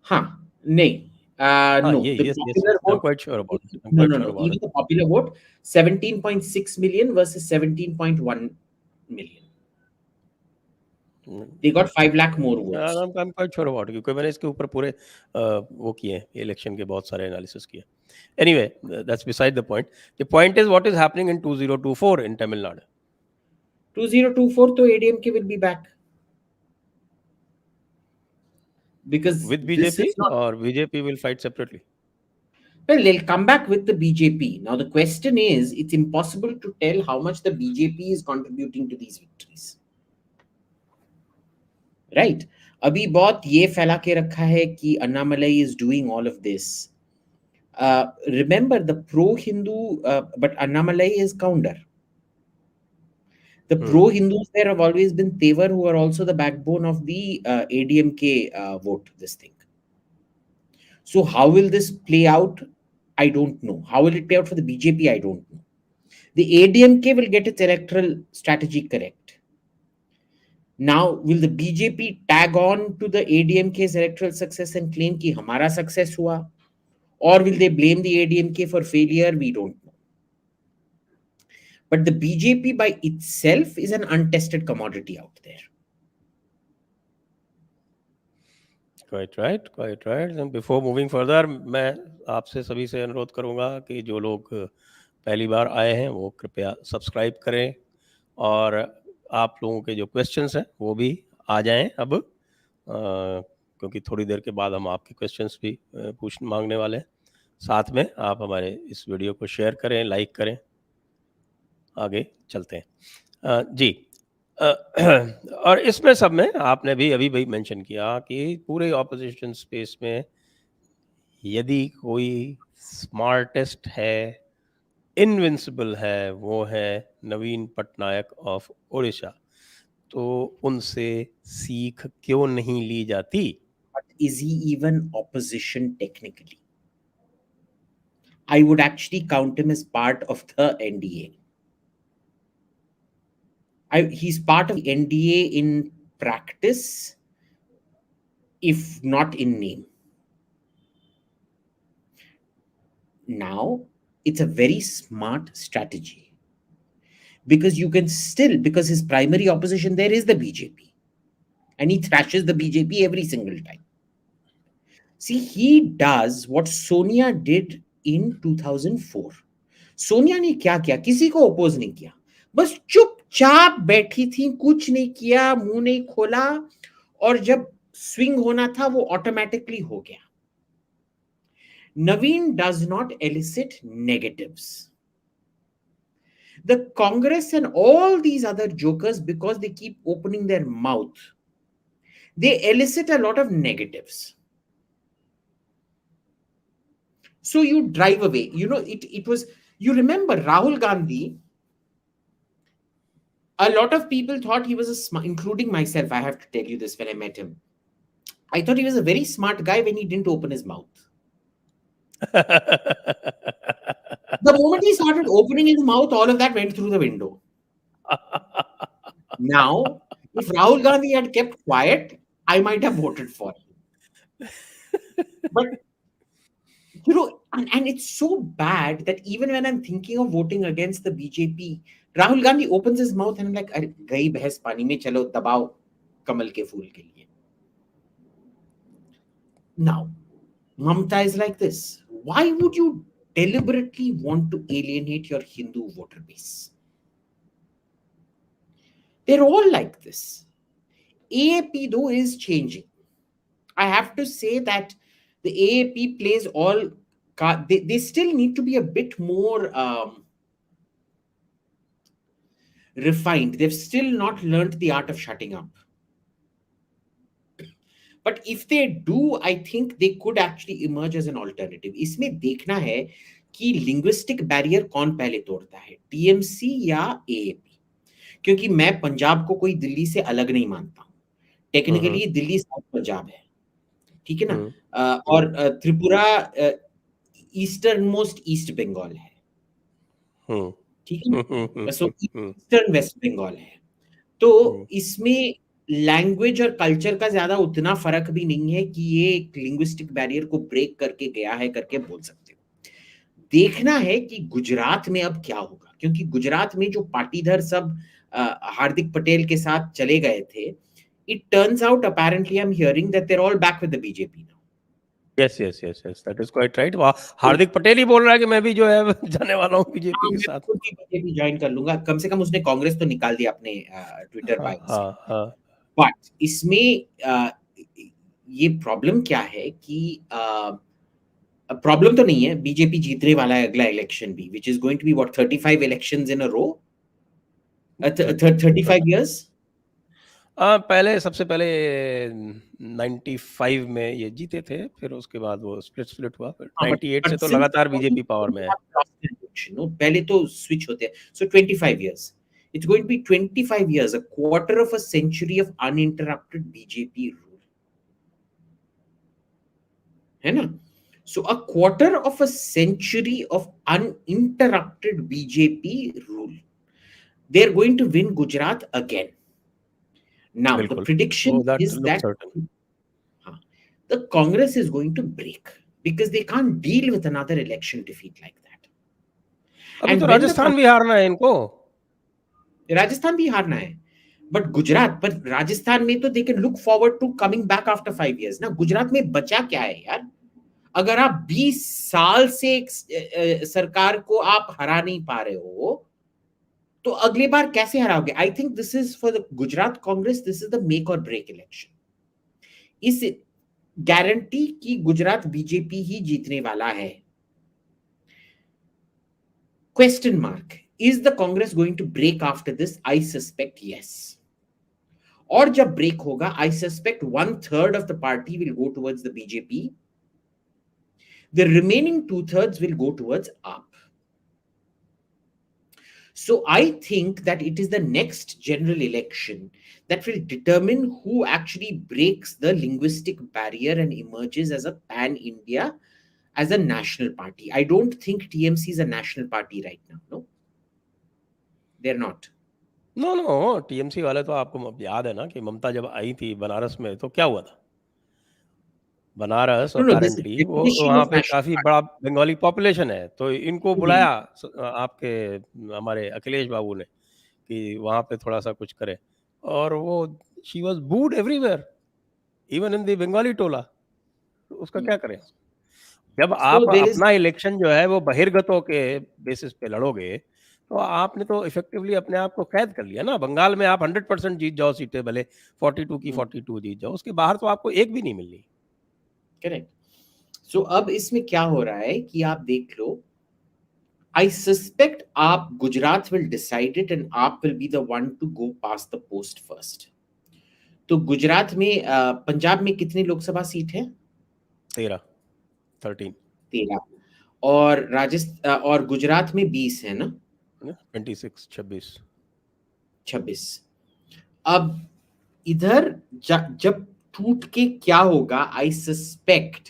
हाँ, नहीं. No, yes, I'm quite sure about it. No. Even the popular vote, 17.6 million versus 17.1 million. They got 5 lakh more votes. I'm quite sure about it, क्योंकि मैंने इसके ऊपर पूरे वो किए, इलेक्शन के बहुत सारे एनालिसिस किए. Anyway, that's beside the point. The point is what is happening in 2024 in Tamil Nadu. 2024 तो ADMK will be back. Because with BJP or BJP will fight separately? Well, they'll come back with the BJP. Now the question is, it's impossible to tell how much the BJP is contributing to these victories. Right? अभी बहुत ये फैला के रखा है कि Annamalai is doing all of this. Remember the pro-Hindu, but Annamalai is counter. The pro-Hindus there have always been Tevar, who are also the backbone of the ADMK vote, this thing. So how will this play out? I don't know. How will it play out for the BJP? I don't know. The ADMK will get its electoral strategy correct. Now, will the BJP tag on to the ADMK's electoral success and claim कि हमारा success हुआ? Or will they blame the ADMK for failure? We don't know. But the BJP by itself is an untested commodity out there. Quite right, quite right. And before moving further, मैं आपसे सभी से अनुरोध करूंगा कि जो लोग पहली बार आए हैं वो कृपया सब्सक्राइब करें, और आप लोगों के जो क्वेश्चंस हैं वो भी आ जाएं अब, क्योंकि थोड़ी देर के बाद हम आपके क्वेश्चंस भी पूछने मांगने वाले हैं। साथ में आप हमारे इस वीडियो को शेयर करें, लाइक करें। आगे चलते हैं जी। और इसमें सब में आपने भी अभी भाई मेंशन किया कि पूरे ऑपोजिशन स्पेस में यदि कोई स्मार्टेस्ट है, इनविंसिबल है, वो है नवीन पटनायक ऑफ ओडिशा। तो उनसे सीख क्यों नहीं ली जाती? But is he even opposition technically? I would actually count him as part of the NDA. He's part of the NDA in practice, if not in name. Now, it's a very smart strategy because you can still, because his primary opposition there is the BJP, and he thrashes the BJP every single time. See, he does what Sonia did in 2004. Sonia ने क्या किया? किसी को oppose नहीं किया, बस चुपचाप बैठी थी, कुछ नहीं किया, मुंह नहीं खोला, और जब स्विंग होना था वो ऑटोमेटिकली हो गया. Naveen does not elicit negatives. The Congress and all these other jokers, because they keep opening their mouth, they elicit a lot of negatives. So you drive away. It was, you remember Rahul Gandhi, a lot of people thought he was a smart, including myself. I have to tell you this, when I met him, I thought he was a very smart guy when he didn't open his mouth. The moment he started opening his mouth, all of that went through the window. Now, if Rahul Gandhi had kept quiet, I might have voted for him. But, and it's so bad that even when I'm thinking of voting against the BJP, Rahul Gandhi opens his mouth and I'm like, "Arey, gayi bhais pani mein, chalo dabao kamal ke phool ke liye." Now, Mamta is like this. Why would you deliberately want to alienate your Hindu voter base? They're all like this. AAP, though, is changing. I have to say that the AAP plays all. They still need to be a bit more refined. They've still not learned the art of shutting up. But if they do, I think they could actually emerge as an alternative. इसमें देखना है कि linguistic barrier कौन पहले तोड़ता है, TMC या AAP? क्योंकि मैं पंजाब को कोई दिल्ली से अलग नहीं मानता हूँ. टेक्निकली दिल्ली साउथ पंजाब है, ठीक है ना, और Tripura eastern most east Bengal है, ठीक है ना, सो ईस्टर्न वेस्ट बंगाल है. तो इसमें लैंग्वेज और कल्चर का ज्यादा उतना फर्क भी नहीं है कि ये एक लिंग्विस्टिक बैरियर को ब्रेक करके गया है करके बोल सकते हो. देखना है कि गुजरात में अब क्या होगा, क्योंकि गुजरात में जो पाटीधर सब हार्दिक पटेल के साथ चले गए थे, it turns out apparently I'm hearing that they're all back with the BJP now. Yes, that is quite right. Hardik Patel ही बोल रहा है कि मैं भी जो है जाने वाला हूँ बीजेपी के साथ. बीजेपी ज्वाइन कर लूंगा, कम से कम उसने कांग्रेस तो निकाल दिया अपने ट्विटर बायो से. बट इसमें ये प्रॉब्लम क्या है कि प्रॉब्लम तो नहीं है, बीजेपी जीतने वाला है अगला इलेक्शन भी, which is going to be what, 35 elections in a row, 35 years. पहले सबसे पहले 95 में ये जीते थे, फिर उसके बाद वो स्प्लिट हुआ, फिर 98 से तो लगातार बीजेपी पावर में है. पहले तो स्विच होते हैं. So 25 years. It's going to be 25 years, a quarter of a century of uninterrupted BJP rule. है ना? So a quarter of a century of uninterrupted BJP rule. They're going to win Gujarat again. Now, the बिल्कुल, वो prediction that is looks that certain. the Congress is going to break because they can't deal with another election defeat like that. अभी तो And when the Rajasthan भी हारना है इनको। Rajasthan भी हारना है, but Gujarat, but Rajasthan में तो they can look forward to coming back after 5 years ना. गुजरात में बचा क्या है यार? अगर आप 20 साल से सरकार को आप हरा नहीं पा रहे हो, तो अगली बार कैसे हराओगे? I think this is for the Gujarat Congress, this is the make or break election. इस गारंटी की गुजरात बीजेपी ही जीतने वाला है. Question mark, is the Congress going to break after this? I suspect yes. और जब ब्रेक होगा, I suspect 1/3 of the party will go towards the BJP. The remaining 2/3 will go towards AAP. So I think that it is the next general election that will determine who actually breaks the linguistic barrier and emerges as a pan-India, as a national party. I don't think TMC is a national party right now. No, they're not. No, no, TMC वाले तो आपको याद है ना कि ममता जब आई थी बनारस में तो क्या हुआ था? बनारस No, और no, this is करंटली वो definition वहाँ of पे national काफ़ी party. बड़ा बंगाली पॉपुलेशन है, तो इनको Mhm. बुलाया आपके हमारे अखिलेश बाबू ने कि वहाँ पे थोड़ा-सा कुछ करें और वो she was booed everywhere, even in the Bengali Tola, तो उसका क्या करें? जब So आप there is, अपना इलेक्शन जो है वो बहिर्गतों के बेसिस पे लड़ोगे, तो आपने तो इफेक्टिवली अपने आप को कैद कर लिया ना। बंगाल में आप 100% जीत जाओ सीटें, भले 42 की 42 जीत जाओ, उसके बाहर तो आपको एक भी नहीं मिलनी। correct. So अब इसमें क्या हो रहा है कि आप देख लो, I suspect आप Gujarat will decide it and आप will be the one to go past the post first. तो गुजरात में पंजाब में कितनी लोकसभा सीट है? 13, 13 13. और और गुजरात में 20 है ना? 26, 26। 26. अब इधर जब टूट के क्या होगा, आई सस्पेक्ट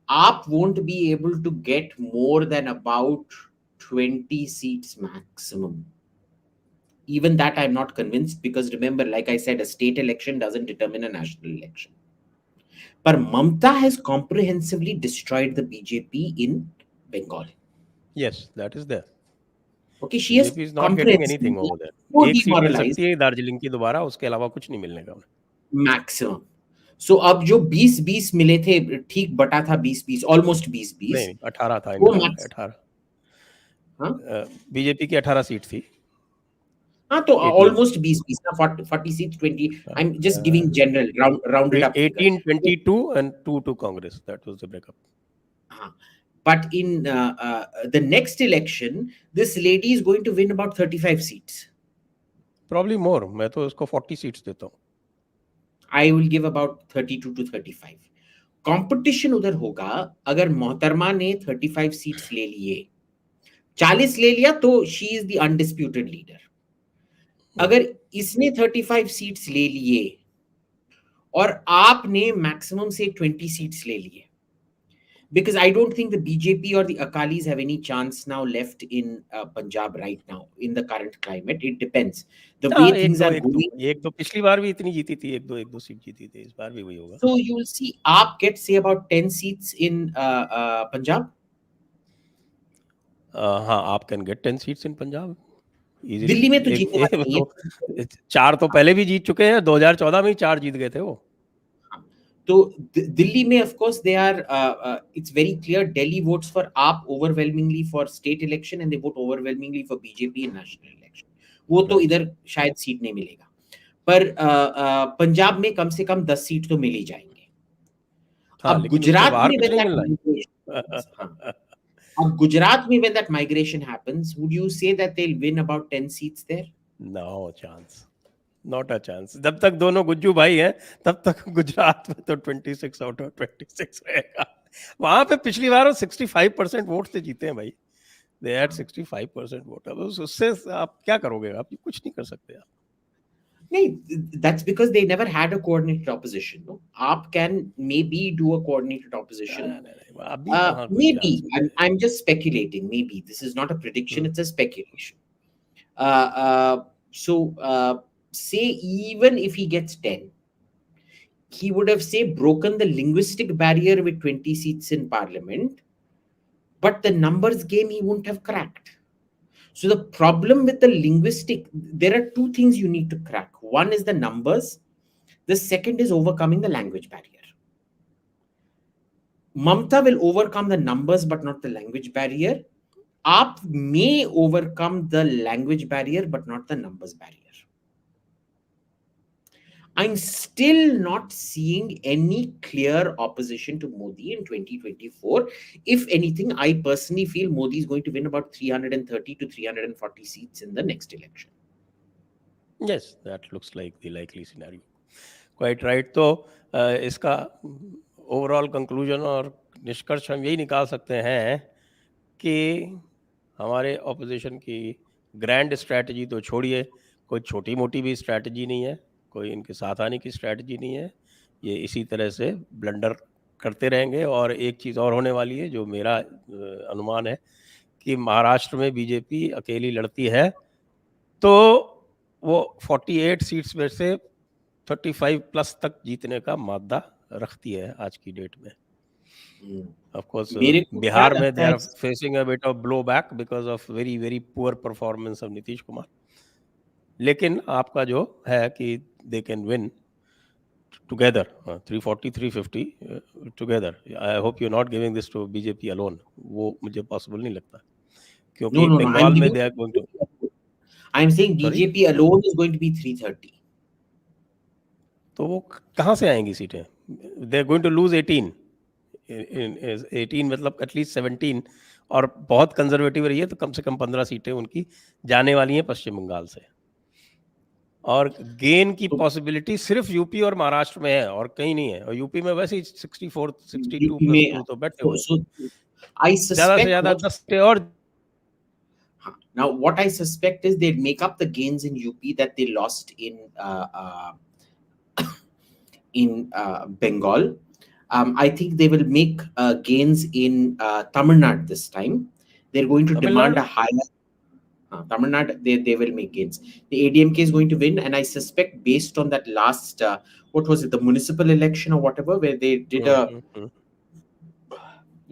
आप won't be able to get more than about 20 seats maximum. Even that I'm not convinced, because remember, like I said, a state election doesn't determine a national election. But Mamta has comprehensively destroyed the BJP in Bengal. Yes, that is there। Okay, she has BJP is not getting anything comprehensively over so there. एक seat मिल demoralized सकती है दार्जिलिंग की दोबारा, उसके अलावा कुछ नहीं मिलने का उन्हें। maximum. So अब जो 20-20 मिले थे, ठीक बटा था 20-20, ऑलमोस्ट 20-20, नहीं, 18 था वो इनका, मैक्स. 18। हाँ बीजेपी की 18 सीट थी। हाँ, तो 18, ऑलमोस्ट 20-20 ना, 40 seat 20. I am just uh, giving general rounded up figure. 18, 22 and 2 to Congress. That was the breakup. हाँ, but in the next election, this lady is going to win about 35 seats. Probably more. मैं तो उसको 40 seats देता हूँ। I will give about 32 to 35. Competition उधर होगा. अगर मोहतरमा ने 35 सीट्स ले लिए, 40 ले लिया, तो she is the undisputed leader. अगर इसने 35 सीट्स ले लिए और आपने मैक्सिमम से 20 सीट्स ले लिए, because I don't think the BJP or the Akalis have any chance now left in Punjab right now in the current climate. It depends. The way हाँ, things are going. एक दो पिछली बार भी इतनी जीती थी, एक दो सीट जीती थी, इस बार भी वही होगा। So you will see AAP get say about 10 seats in Punjab. हाँ, आप can get 10 seats in Punjab easily. Delhi में तो एक, जीतने एक वाले नहीं तो है. 4 तो पहले भी जीत चुके हैं, 2014 में ही 4 जीत गए थे वो। तो दिल्ली में of course they are it's very clear Delhi votes for AAP overwhelmingly for state election and they vote overwhelmingly for BJP in national election. वो तो इधर शायद सीट नहीं मिलेगा, पर पंजाब में कम से कम 10 सीट तो मिल ही जाएंगे. हाँ, अब लेकिन उसके गुजरात बाहर में कुछ when नहीं that मिलना migration, हाँ, है। अब गुजरात में when that migration happens, would you say that they'll win about 10 seats there? No chance, not a chance. जब तक दोनों गुज्जू भाई हैं, तब तक गुजरात में तो 26 आउट ऑफ 26 रहेगा। वहां पे पिछली बार वो 65% वोट से जीते हैं भाई। They had 65% vote. अब उससे आप क्या करोगे? आप कुछ नहीं कर सकते आप। That's because they never had a coordinated opposition. No, AAP can maybe do a coordinated opposition. अभी कहाँ कोई Maybe चांस है? I'm just speculating. Maybe this is not a prediction; it's a speculation. So say even if he gets 10, he would have say broken the linguistic barrier with 20 seats in parliament, but the numbers game he wouldn't have cracked. So the problem with the linguistic, there are two things you need to crack. One is the numbers. The second is overcoming the language barrier. Mamta will overcome the numbers but not the language barrier. AAP may overcome the language barrier but not the numbers barrier. I'm still not seeing any clear opposition to Modi in 2024. If anything, I personally feel Modi is going to win about 330 to 340 seats in the next election. Yes, that looks like the likely scenario. Quite right. तो इसका overall conclusion और निष्कर्ष हम यही निकाल सकते हैं कि हमारे ऑपोजिशन की ग्रैंड स्ट्रैटेजी तो छोड़िए, कोई छोटी मोटी भी स्ट्रैटेजी नहीं है, कोई इनके साथ आने की स्ट्रैटेजी नहीं है. ये इसी तरह से ब्लंडर करते रहेंगे. और एक चीज़ और होने वाली है जो मेरा अनुमान है कि महाराष्ट्र में बीजेपी अकेली लड़ती है तो वो 48 सीट्स में से 35 प्लस तक जीतने का मादा रखती है आज की डेट में. Of course, बिहार में they are facing a bit of blowback because of very poor performance of Nitish Kumar. लेकिन आपका जो है कि they can win together 340 350 together. I hope you're not giving this to BJP alone. वो मुझे possible नहीं लगता क्योंकि बंगाल में they are going to. I'm saying BJP alone is going to be 330. तो वो कहाँ से आएंगी सीटें? They are going to lose 18. 18 मतलब एटलीस्ट 17 और बहुत कंजर्वेटिव रही है तो कम से कम 15 सीटें उनकी जाने वाली हैं पश्चिम बंगाल से. और गेन की पॉसिबिलिटी सिर्फ यूपी और महाराष्ट्र में है और कहीं नहीं है. और यूपी में वैसे ही 64 62 प्लस 2 तो बैठे हुए हैं. ज्यादा से ज्यादा 10 सीटें और. Now what I suspect is they make up the gains in UP that they lost in Bengal. I think they will make gains in Tamil Nadu this time. They're going to demand a higher. Tamil Nadu, they will make gains. The ADMK is going to win, and I suspect based on that last, what was it, the municipal election or whatever, where they did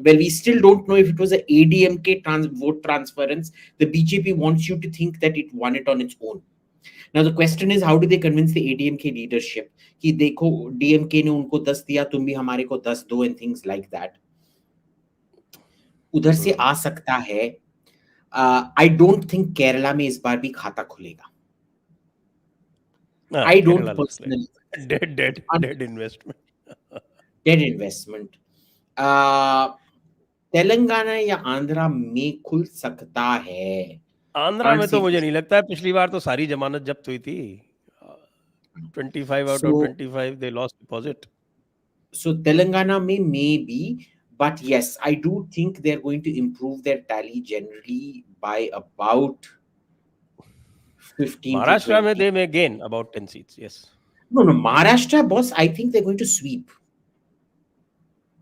where we still don't know if it was a ADMK vote transference. The BJP wants you to think that it won it on its own. Now the question is, how do they convince the ADMK leadership कि देखो DMK ने उनको 10 दिया, तुम भी हमारे को 10 दो, and things like that. उधर से आ सकता है. I don't think Kerala में इस बार भी खाता खुलेगा. I don't personally. Dead investment. Dead investment. Telangana या आंध्रा में खुल सकता है. आंध्रा में तो मुझे नहीं लगता है. पिछली बार तो सारी जमानत जब्त हुई थी. 25 out of 25 they lost deposit. So Telangana may be, but yes, I do think they're going to improve their tally generally by about 15 Maharashtra में they may gain about 10 seats. Yes. No, Maharashtra, boss, I think they're going to sweep.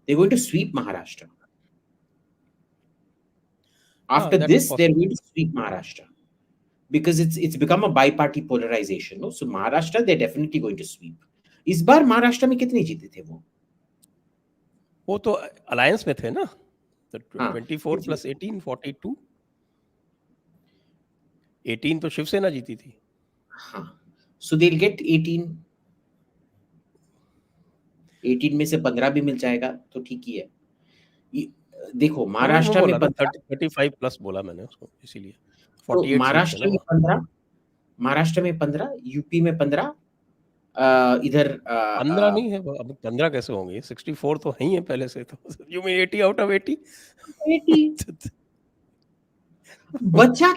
They're going to sweep Maharashtra. After this, they're going to sweep Maharashtra. Because it's become a bi-party polarization. No? So Maharashtra, they're definitely going to sweep. इस बार महाराष्ट्र में कितने जीते थे वो तो alliance में थे ना. 24 plus 18 42. 18 तो शिवसेना जीती थी. हाँ. So they'll get 18. 18 में से 15 भी मिल जाएगा तो ठीक ही है. देखो महाराष्ट्र में 35 प्लस बोला मैंने उसको इसीलिए. तो महाराष्ट्र में 15, यूपी में 15, इधर 15 नहीं है. अब 15 कैसे होंगे? 64 तो है ही है पहले से. तो यू मीन 80 out of 80. 80. बचा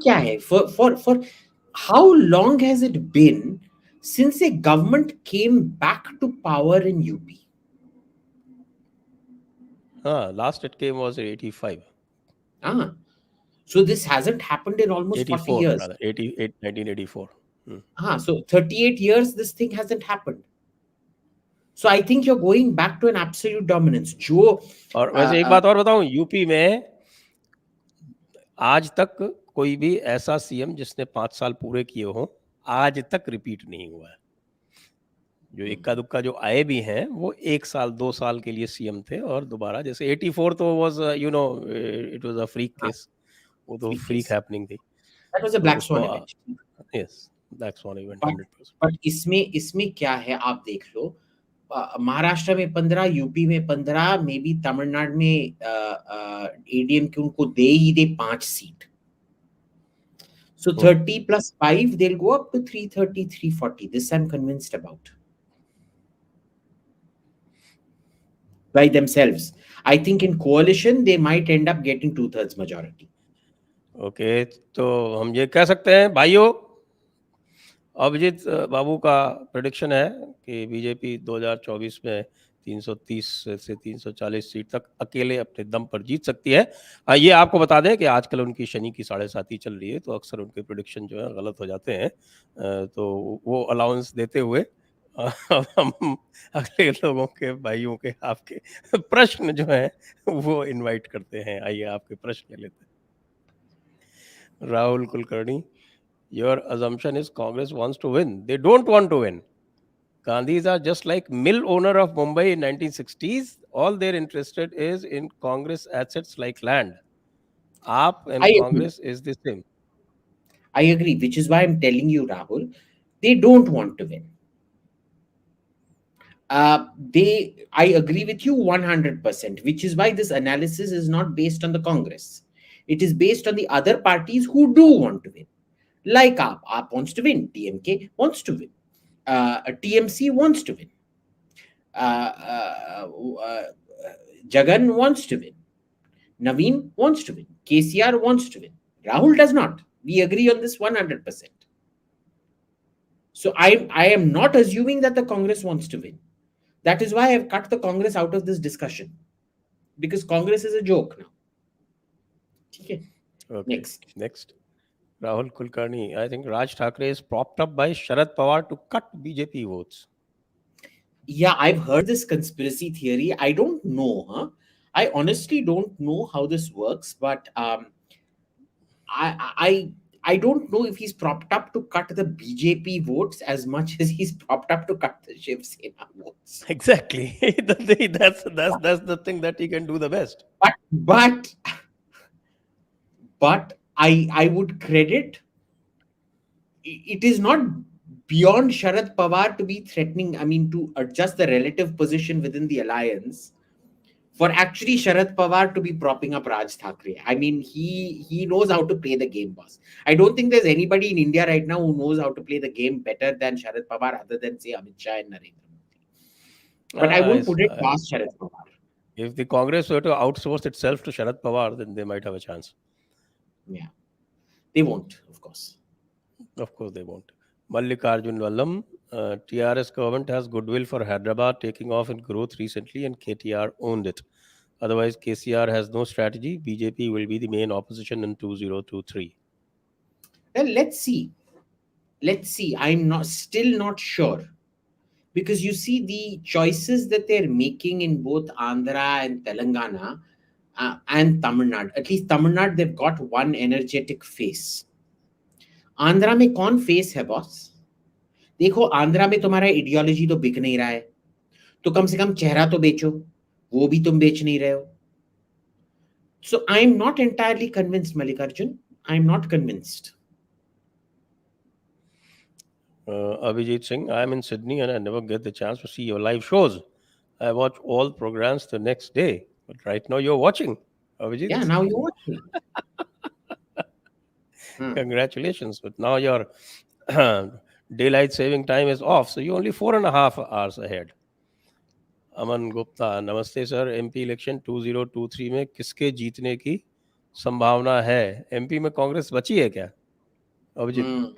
क्या है? For how long has it been since a government came back to power in UP? Last it came was 85. So this hasn't happened in almost 40 84 years. rather, 88, 1984. So 38 years this thing hasn't happened. So I think you're going back to an absolute dominance. जो और वैसे एक बात और बताऊं, UP में आज तक कोई भी ऐसा सीएम जिसने 5 साल पूरे किए हो, आज तक रिपीट नहीं हुआ है। जो इक्का दुक्का जो आए भी हैं, वो 1 साल 2 साल के लिए सीएम थे और दोबारा, जैसे 84 तो was it was a freak case, वो तो फ्रीक हैपनिंग थी। That was a तो black उसको swan event. Yes, black swan event But 100%। but इसमें क्या है आप देख लो, महाराष्ट्र में 15, यूपी में 15, मे बी तमिलनाडु में एडीएम के उनको दे ही दे 5 seat. So 30 plus 5, they'll go up to 330, 340. This I'm convinced about. By themselves. I think in coalition, they might end up getting 2/3 majority. Okay, तो हम ये कह सकते हैं भाइयों, अभिजीत बाबू का प्रेडिक्शन है कि बीजेपी 2024 में 330 से 340 सीट तक अकेले अपने दम पर जीत सकती है। ये आपको बता दें कि आजकल उनकी शनि की 7.5 चल रही है, तो अक्सर उनके प्रेडिक्शन जो है गलत हो जाते हैं। तो वो अलाउंस देते हुए अब हम अगले लोगों के, भाइयों के, आपके प्रश्न जो हैं वो इनवाइट करते हैं। आइए आपके प्रश्न ले लेते हैं। Rahul Kulkarni, your assumption is Congress wants to win. They don't want to win. Gandhis are just like mill owner of Mumbai in 1960s. All they're interested is in Congress assets like land. AAP and I agree. Congress is the same. I agree, which is why I'm telling you, Rahul, they don't want to win. I agree with you 100%, which is why this analysis is not based on the Congress. It is based on the other parties who do want to win. Like AAP wants to win, DMK wants to win, TMC wants to win, Jagan wants to win, Naveen wants to win, KCR wants to win, Rahul does not. We agree on this 100%. So I am not assuming that the Congress wants to win. That is why I've cut the Congress out of this discussion, because Congress is a joke now. Okay. Next. Rahul Kulkarni, I think Raj Thackeray is propped up by Sharad Pawar to cut BJP votes. Yeah, I've heard this conspiracy theory. I don't know. I honestly don't know how this works, but I don't know if he's propped up to cut the BJP votes as much as he's propped up to cut the Shiv Sena votes. Exactly. That's the thing that he can do the best. But I would credit, it is not beyond Sharad Pawar to be threatening, I mean, to adjust the relative position within the alliance, for actually Sharad Pawar to be propping up Raj Thackeray. I mean, he knows how to play the game, boss. I don't think there's anybody in India right now who knows how to play the game better than Sharad Pawar, other than, say, Amit Shah and Narendra Modi. But I won't put it past Sharad Pawar. If the Congress were to outsource itself to Sharad Pawar, then they might have a chance. Yeah. They won't, of course. Of course they won't. Mallikarjun Vallam, TRS government has goodwill for Hyderabad taking off in growth recently and KTR owned it. Otherwise, KCR has no strategy. BJP will be the main opposition in 2023. Well, let's see. I'm still not sure. Because you see the choices that they're making in both Andhra and Telangana and Tamil Nadu. At least Tamil Nadu, they've got one energetic face. Andhra में कौन face है boss? देखो, आंध्रा में तुम्हारा ideology तो बिक नहीं रहा है, तो कम से कम चेहरा तो बेचो, वो भी तुम बेच नहीं रहे हो. So I am not entirely convinced, Mallikarjun. I am not convinced. Abhijit Singh, I am in Sydney and I never get the chance to see your live shows. I watch all programs the next day, but right now you're watching, Abhijit. Yeah, now you're watching. Congratulations, but now your daylight saving time is off, so you're only 4.5 hours ahead. Aman Gupta, नमस्ते sir, MP election 2023 में किसके जीतने की संभावना है? MP में कांग्रेस बची है क्या, अभिजीत?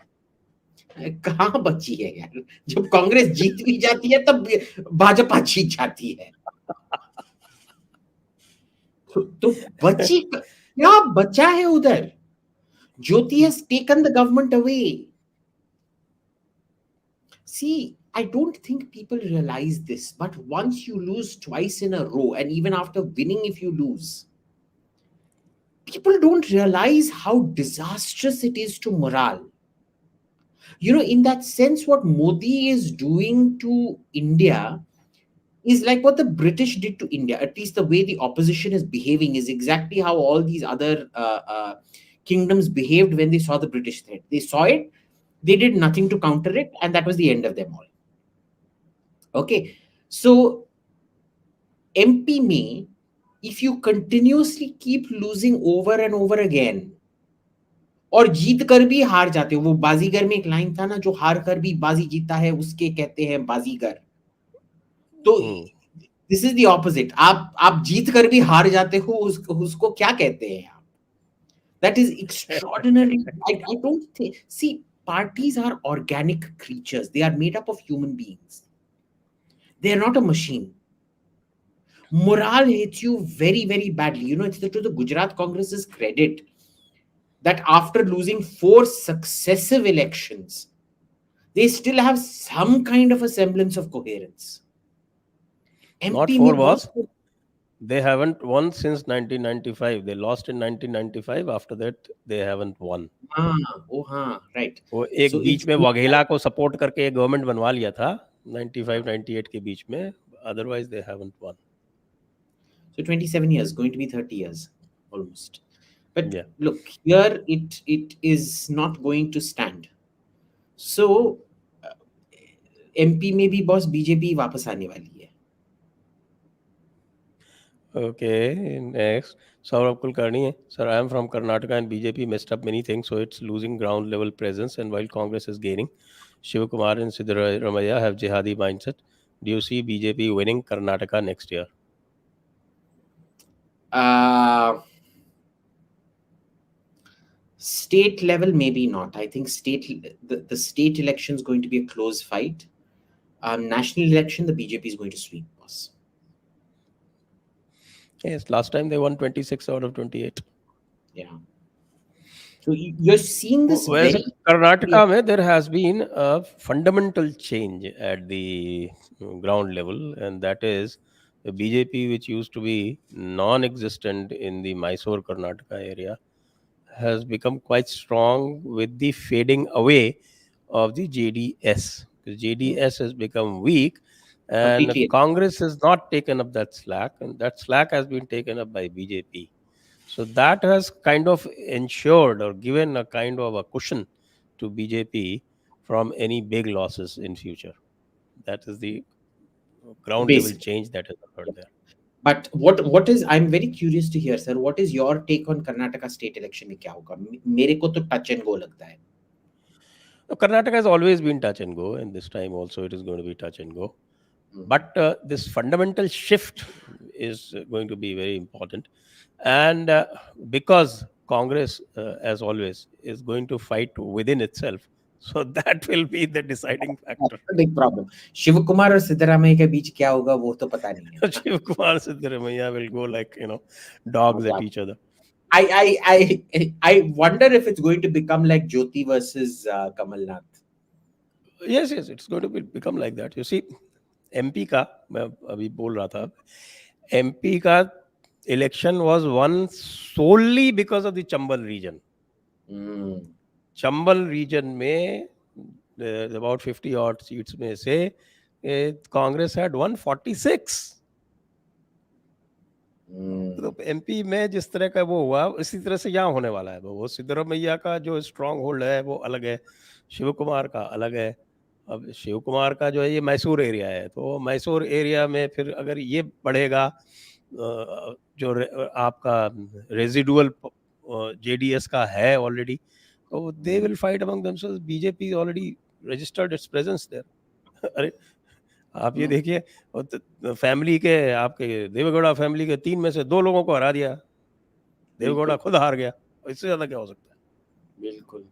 कहाँ बची है यार? जब कांग्रेस जीत भी जाती है तब भाजपा जीत जाती है. तो बची क्या बचा है उधर? Jyoti has taken the government away. See, I don't think people realize this, but once you lose twice in a row, and even after winning, if you lose, people don't realize how disastrous it is to morale. In that sense, what Modi is doing to India is like what the British did to India. At least the way the opposition is behaving is exactly how all these other kingdoms behaved when they saw the British threat. They saw it, they did nothing to counter it, and that was the end of them all. Okay, so MP में, if you continuously keep losing over and over again, और जीत कर भी हार जाते हो, वो बाजीगर में एक लाइन था ना, जो हार कर भी बाजी जीता है उसके कहते हैं बाजीगर. तो दिस इज द ऑपोजिट. आप जीत कर भी हार जाते हो, उसको क्या कहते हैं आप? That is extraordinary. I don't think. See, parties are organic creatures. They are made up of human beings. They are not a machine. Morale hits you very, very badly. It's to the Gujarat Congress's credit that after losing 4 successive elections, they still have some kind of a semblance of coherence. Not MP four, में boss. बहुत. They haven't won since 1995. They lost in 1995. After that, they haven't won. हाँ, right. वो एक So beach it's में been Vaghela को support करके एक government बनवा लिया था 95 98 के बीच में. Otherwise, they haven't won. so 27 years, going to be 30 years almost. But Yeah. look, here it is not going to stand. So MP में भी बॉस बीजेपी वापस आने वाली है. Okay, next. Saurabh Kulkarni. Sir, I am from Karnataka and BJP messed up many things, so it's losing ground level presence. And while Congress is gaining, Shivakumar and Siddaramaiah have jihadi mindset. Do you see BJP winning Karnataka next year? State level, maybe not. I think the state election is going to be a close fight. National election, the BJP is going to sweep, boss. Yes, last time they won 26 out of 28. Yeah. So you're seeing this Whereas very Karnataka, mein, there has been a fundamental change at the ground level, and that is the BJP, which used to be non existent in the Mysore Karnataka area, has become quite strong with the fading away of the JDS. The JDS has become weak, and completely. Congress has not taken up that slack, and that slack has been taken up by BJP. So that has kind of ensured or given a kind of a cushion to BJP from any big losses in future. That is the ground level Basic. change that has occurred there. But what is, I'm very curious to hear, sir, what is your take on Karnataka state election में क्या होगा? मेरे को तो touch and go लगता है. Now, Karnataka has always been touch and go, and this time also it is going to be touch and go. But this fundamental shift is going to be very important. And because Congress, as always, is going to fight within itself, so that will be the deciding factor. Big problem. Shiv Kumar और सिद्धरामैया के बीच क्या होगा वो तो पता नहीं है. Shiv Kumar Siddaramaiah will go like, dogs at each other. I wonder if it's going to become like Jyoti versus Kamal Nath. Yes, it's going to become like that. You see, MP का मैं अभी बोल रहा था, MP का election was won solely because of the Chambal region. Chambal region में about 50 odd seats में से Congress had won 46. तो MP में जिस तरह का वो हुआ, इसी तरह से यहाँ होने वाला है. वो सिद्धरामैया का जो स्ट्रांग होल्ड है वो अलग है, शिव कुमार का अलग है. अब शिव कुमार का जो है ये मैसूर एरिया है, तो मैसूर एरिया में फिर अगर ये बढ़ेगा, जो आपका रेजिडुअल JDS का है ऑलरेडी, तो they will fight among themselves. BJP already registered its presence there. अरे आप ये देखिए, फैमिली के आपके देवेगौड़ा फैमिली के 3 में से 2 लोगों को हरा दिया. देवेगौड़ा खुद हार गया. इससे ज्यादा क्या हो सकता है? बिल्कुल.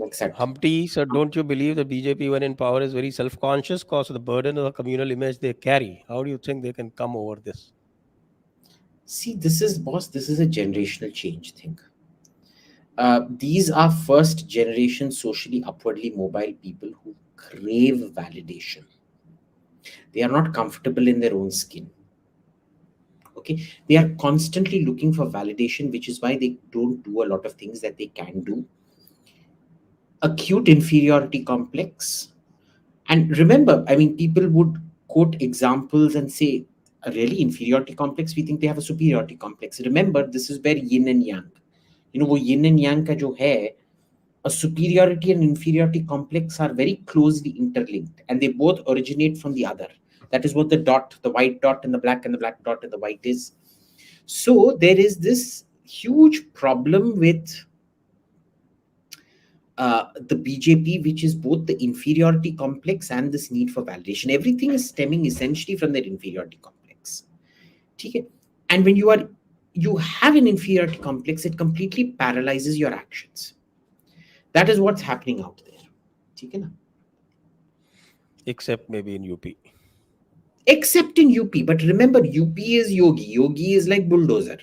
Accept. Humpty, sir, don't you believe that BJP, when in power, is very self-conscious because of the burden of the communal image they carry? How do you think they can come over this? See, this is a generational change thing. These are first generation socially upwardly mobile people who crave validation. They are not comfortable in their own skin. Okay, they are constantly looking for validation, which is why they don't do a lot of things that they can do. Acute inferiority complex. And remember, I mean, people would quote examples and say, a really inferiority complex, we think they have a superiority complex. Remember, this is where yin and yang, वो yin and yang का जो है, a superiority and inferiority complex are very closely interlinked, and they both originate from the other. That is what the dot, the white dot and the black dot and the white is. So there is this huge problem with the BJP, which is both the inferiority complex and this need for validation. Everything is stemming essentially from that inferiority complex. Okay? And when you have an inferiority complex, it completely paralyzes your actions. That is what's happening out there. Okay, na? Except maybe in UP. Except in UP. But remember, UP is Yogi. Yogi is like bulldozer.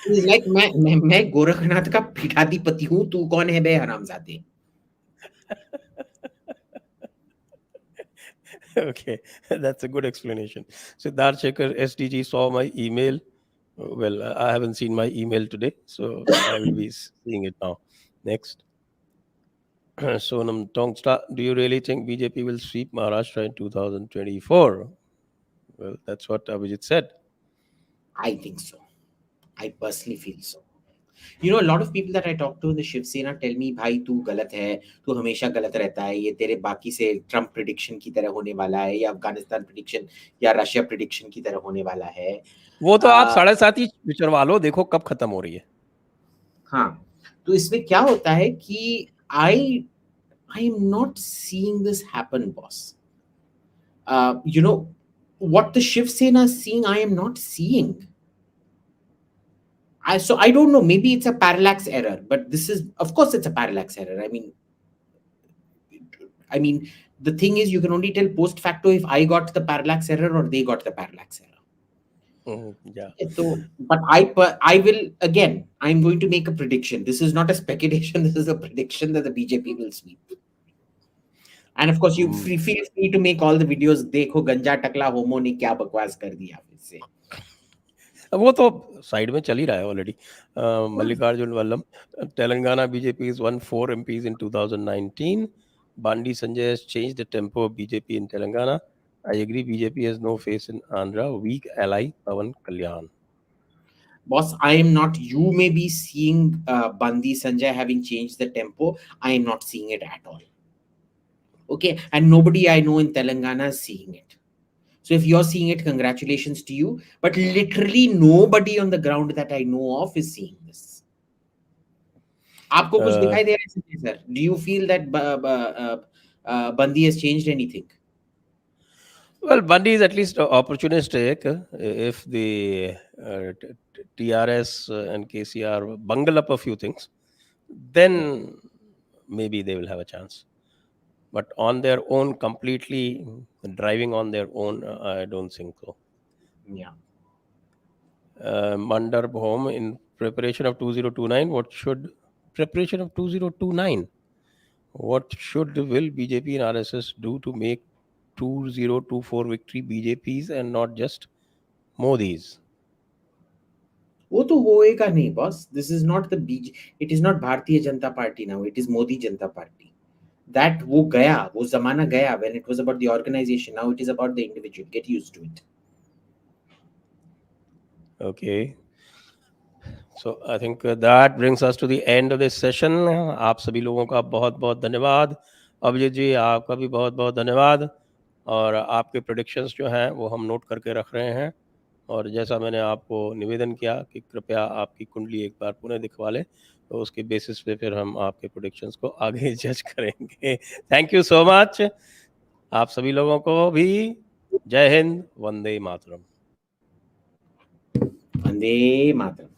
He's like, मैं गोरखनाथ का पीठाधिपति हूं, तू कौन है बे हरामजादे? Okay, that's a good explanation. Siddharth Shekhar SDG saw my email. Well, I haven't seen my email today, so I will be seeing it now. Next. Sonam Tongsta, do you really think BJP will sweep Maharashtra in 2024? Well, that's what Abhijit said. I think so. I personally feel so. You know, a lot of people that I talk to in the Shiv Sena tell me, भाई तू गलत है, तू हमेशा गलत रहता है, ये तेरे बाकी से ट्रम्प प्रेडिक्शन की तरह होने वाला है, या अफगानिस्तान प्रेडिक्शन या रशिया प्रेडिक्शन की तरह होने वाला है. वो तो आप 7.5 ही विचरवा लो, देखो कब खत्म हो रही है. हाँ, तो इसमें क्या होता है कि I am not seeing this happen, boss. You know, what the Shiv Sena is seeing, I am not seeing. So I don't know, maybe it's a parallax error, but this is, of course, it's a parallax error. I mean, the thing is, you can only tell post facto if I got the parallax error or they got the parallax error. Yeah. So, but I will, again, I'm going to make a prediction. This is not a speculation. This is a prediction that the BJP will sweep. And of course, you feel free to make all the videos. देखो गंजा टकला होमो ने क्या बकवास कर दिया फिर से. वो तो साइड में चल ही रहा है already. Mallikarjun Vallabh, Telangana BJP has won 4 MPs in 2019. Bandi Sanjay has changed the tempo of BJP in Telangana. I agree, BJP has no face in Andhra. Weak ally Pawan Kalyan. Boss, I am not. You may be seeing Bandi Sanjay having changed the tempo. I am not seeing it at all. Okay, and nobody I know in Telangana is seeing it. So if you're seeing it, congratulations to you. But literally nobody on the ground that I know of is seeing this. आपको कुछ दिखाई दे रहा है sir? Do you feel that Bandi has changed anything? Well, Bandi is at least opportunistic. If the TRS and KCR bungle up a few things, then maybe they will have a chance. But on their own, completely driving on their own, I don't think so. Yeah. Mandar Home, in preparation of 2029, what should will BJP and RSS do to make 2024 victory BJP's and not just Modi's? वो तो होएगा नहीं, boss. This is not the it is not Bharatiya Janata Party now. It is Modi Janata Party. That वो गया, वो जमाना गया when it was about the organization. Now it is about the individual. Get used to it. Okay. So I think that brings us to the end of this session. आप सभी लोगों का बहुत बहुत धन्यवाद. अभिजीत जी, आपका भी बहुत बहुत धन्यवाद. और आपके प्रेडिक्शंस जो हैं वो हम नोट करके रख रहे हैं. और जैसा मैंने आपको निवेदन किया कि कृपया आपकी कुंडली एक बार पुनः दिखवा लें, तो उसके बेसिस पे फिर हम आपके प्रेडिक्शंस को आगे जज करेंगे. Thank you so much. आप सभी लोगों को भी जय हिंद, वंदे मातरम. वंदे मातरम.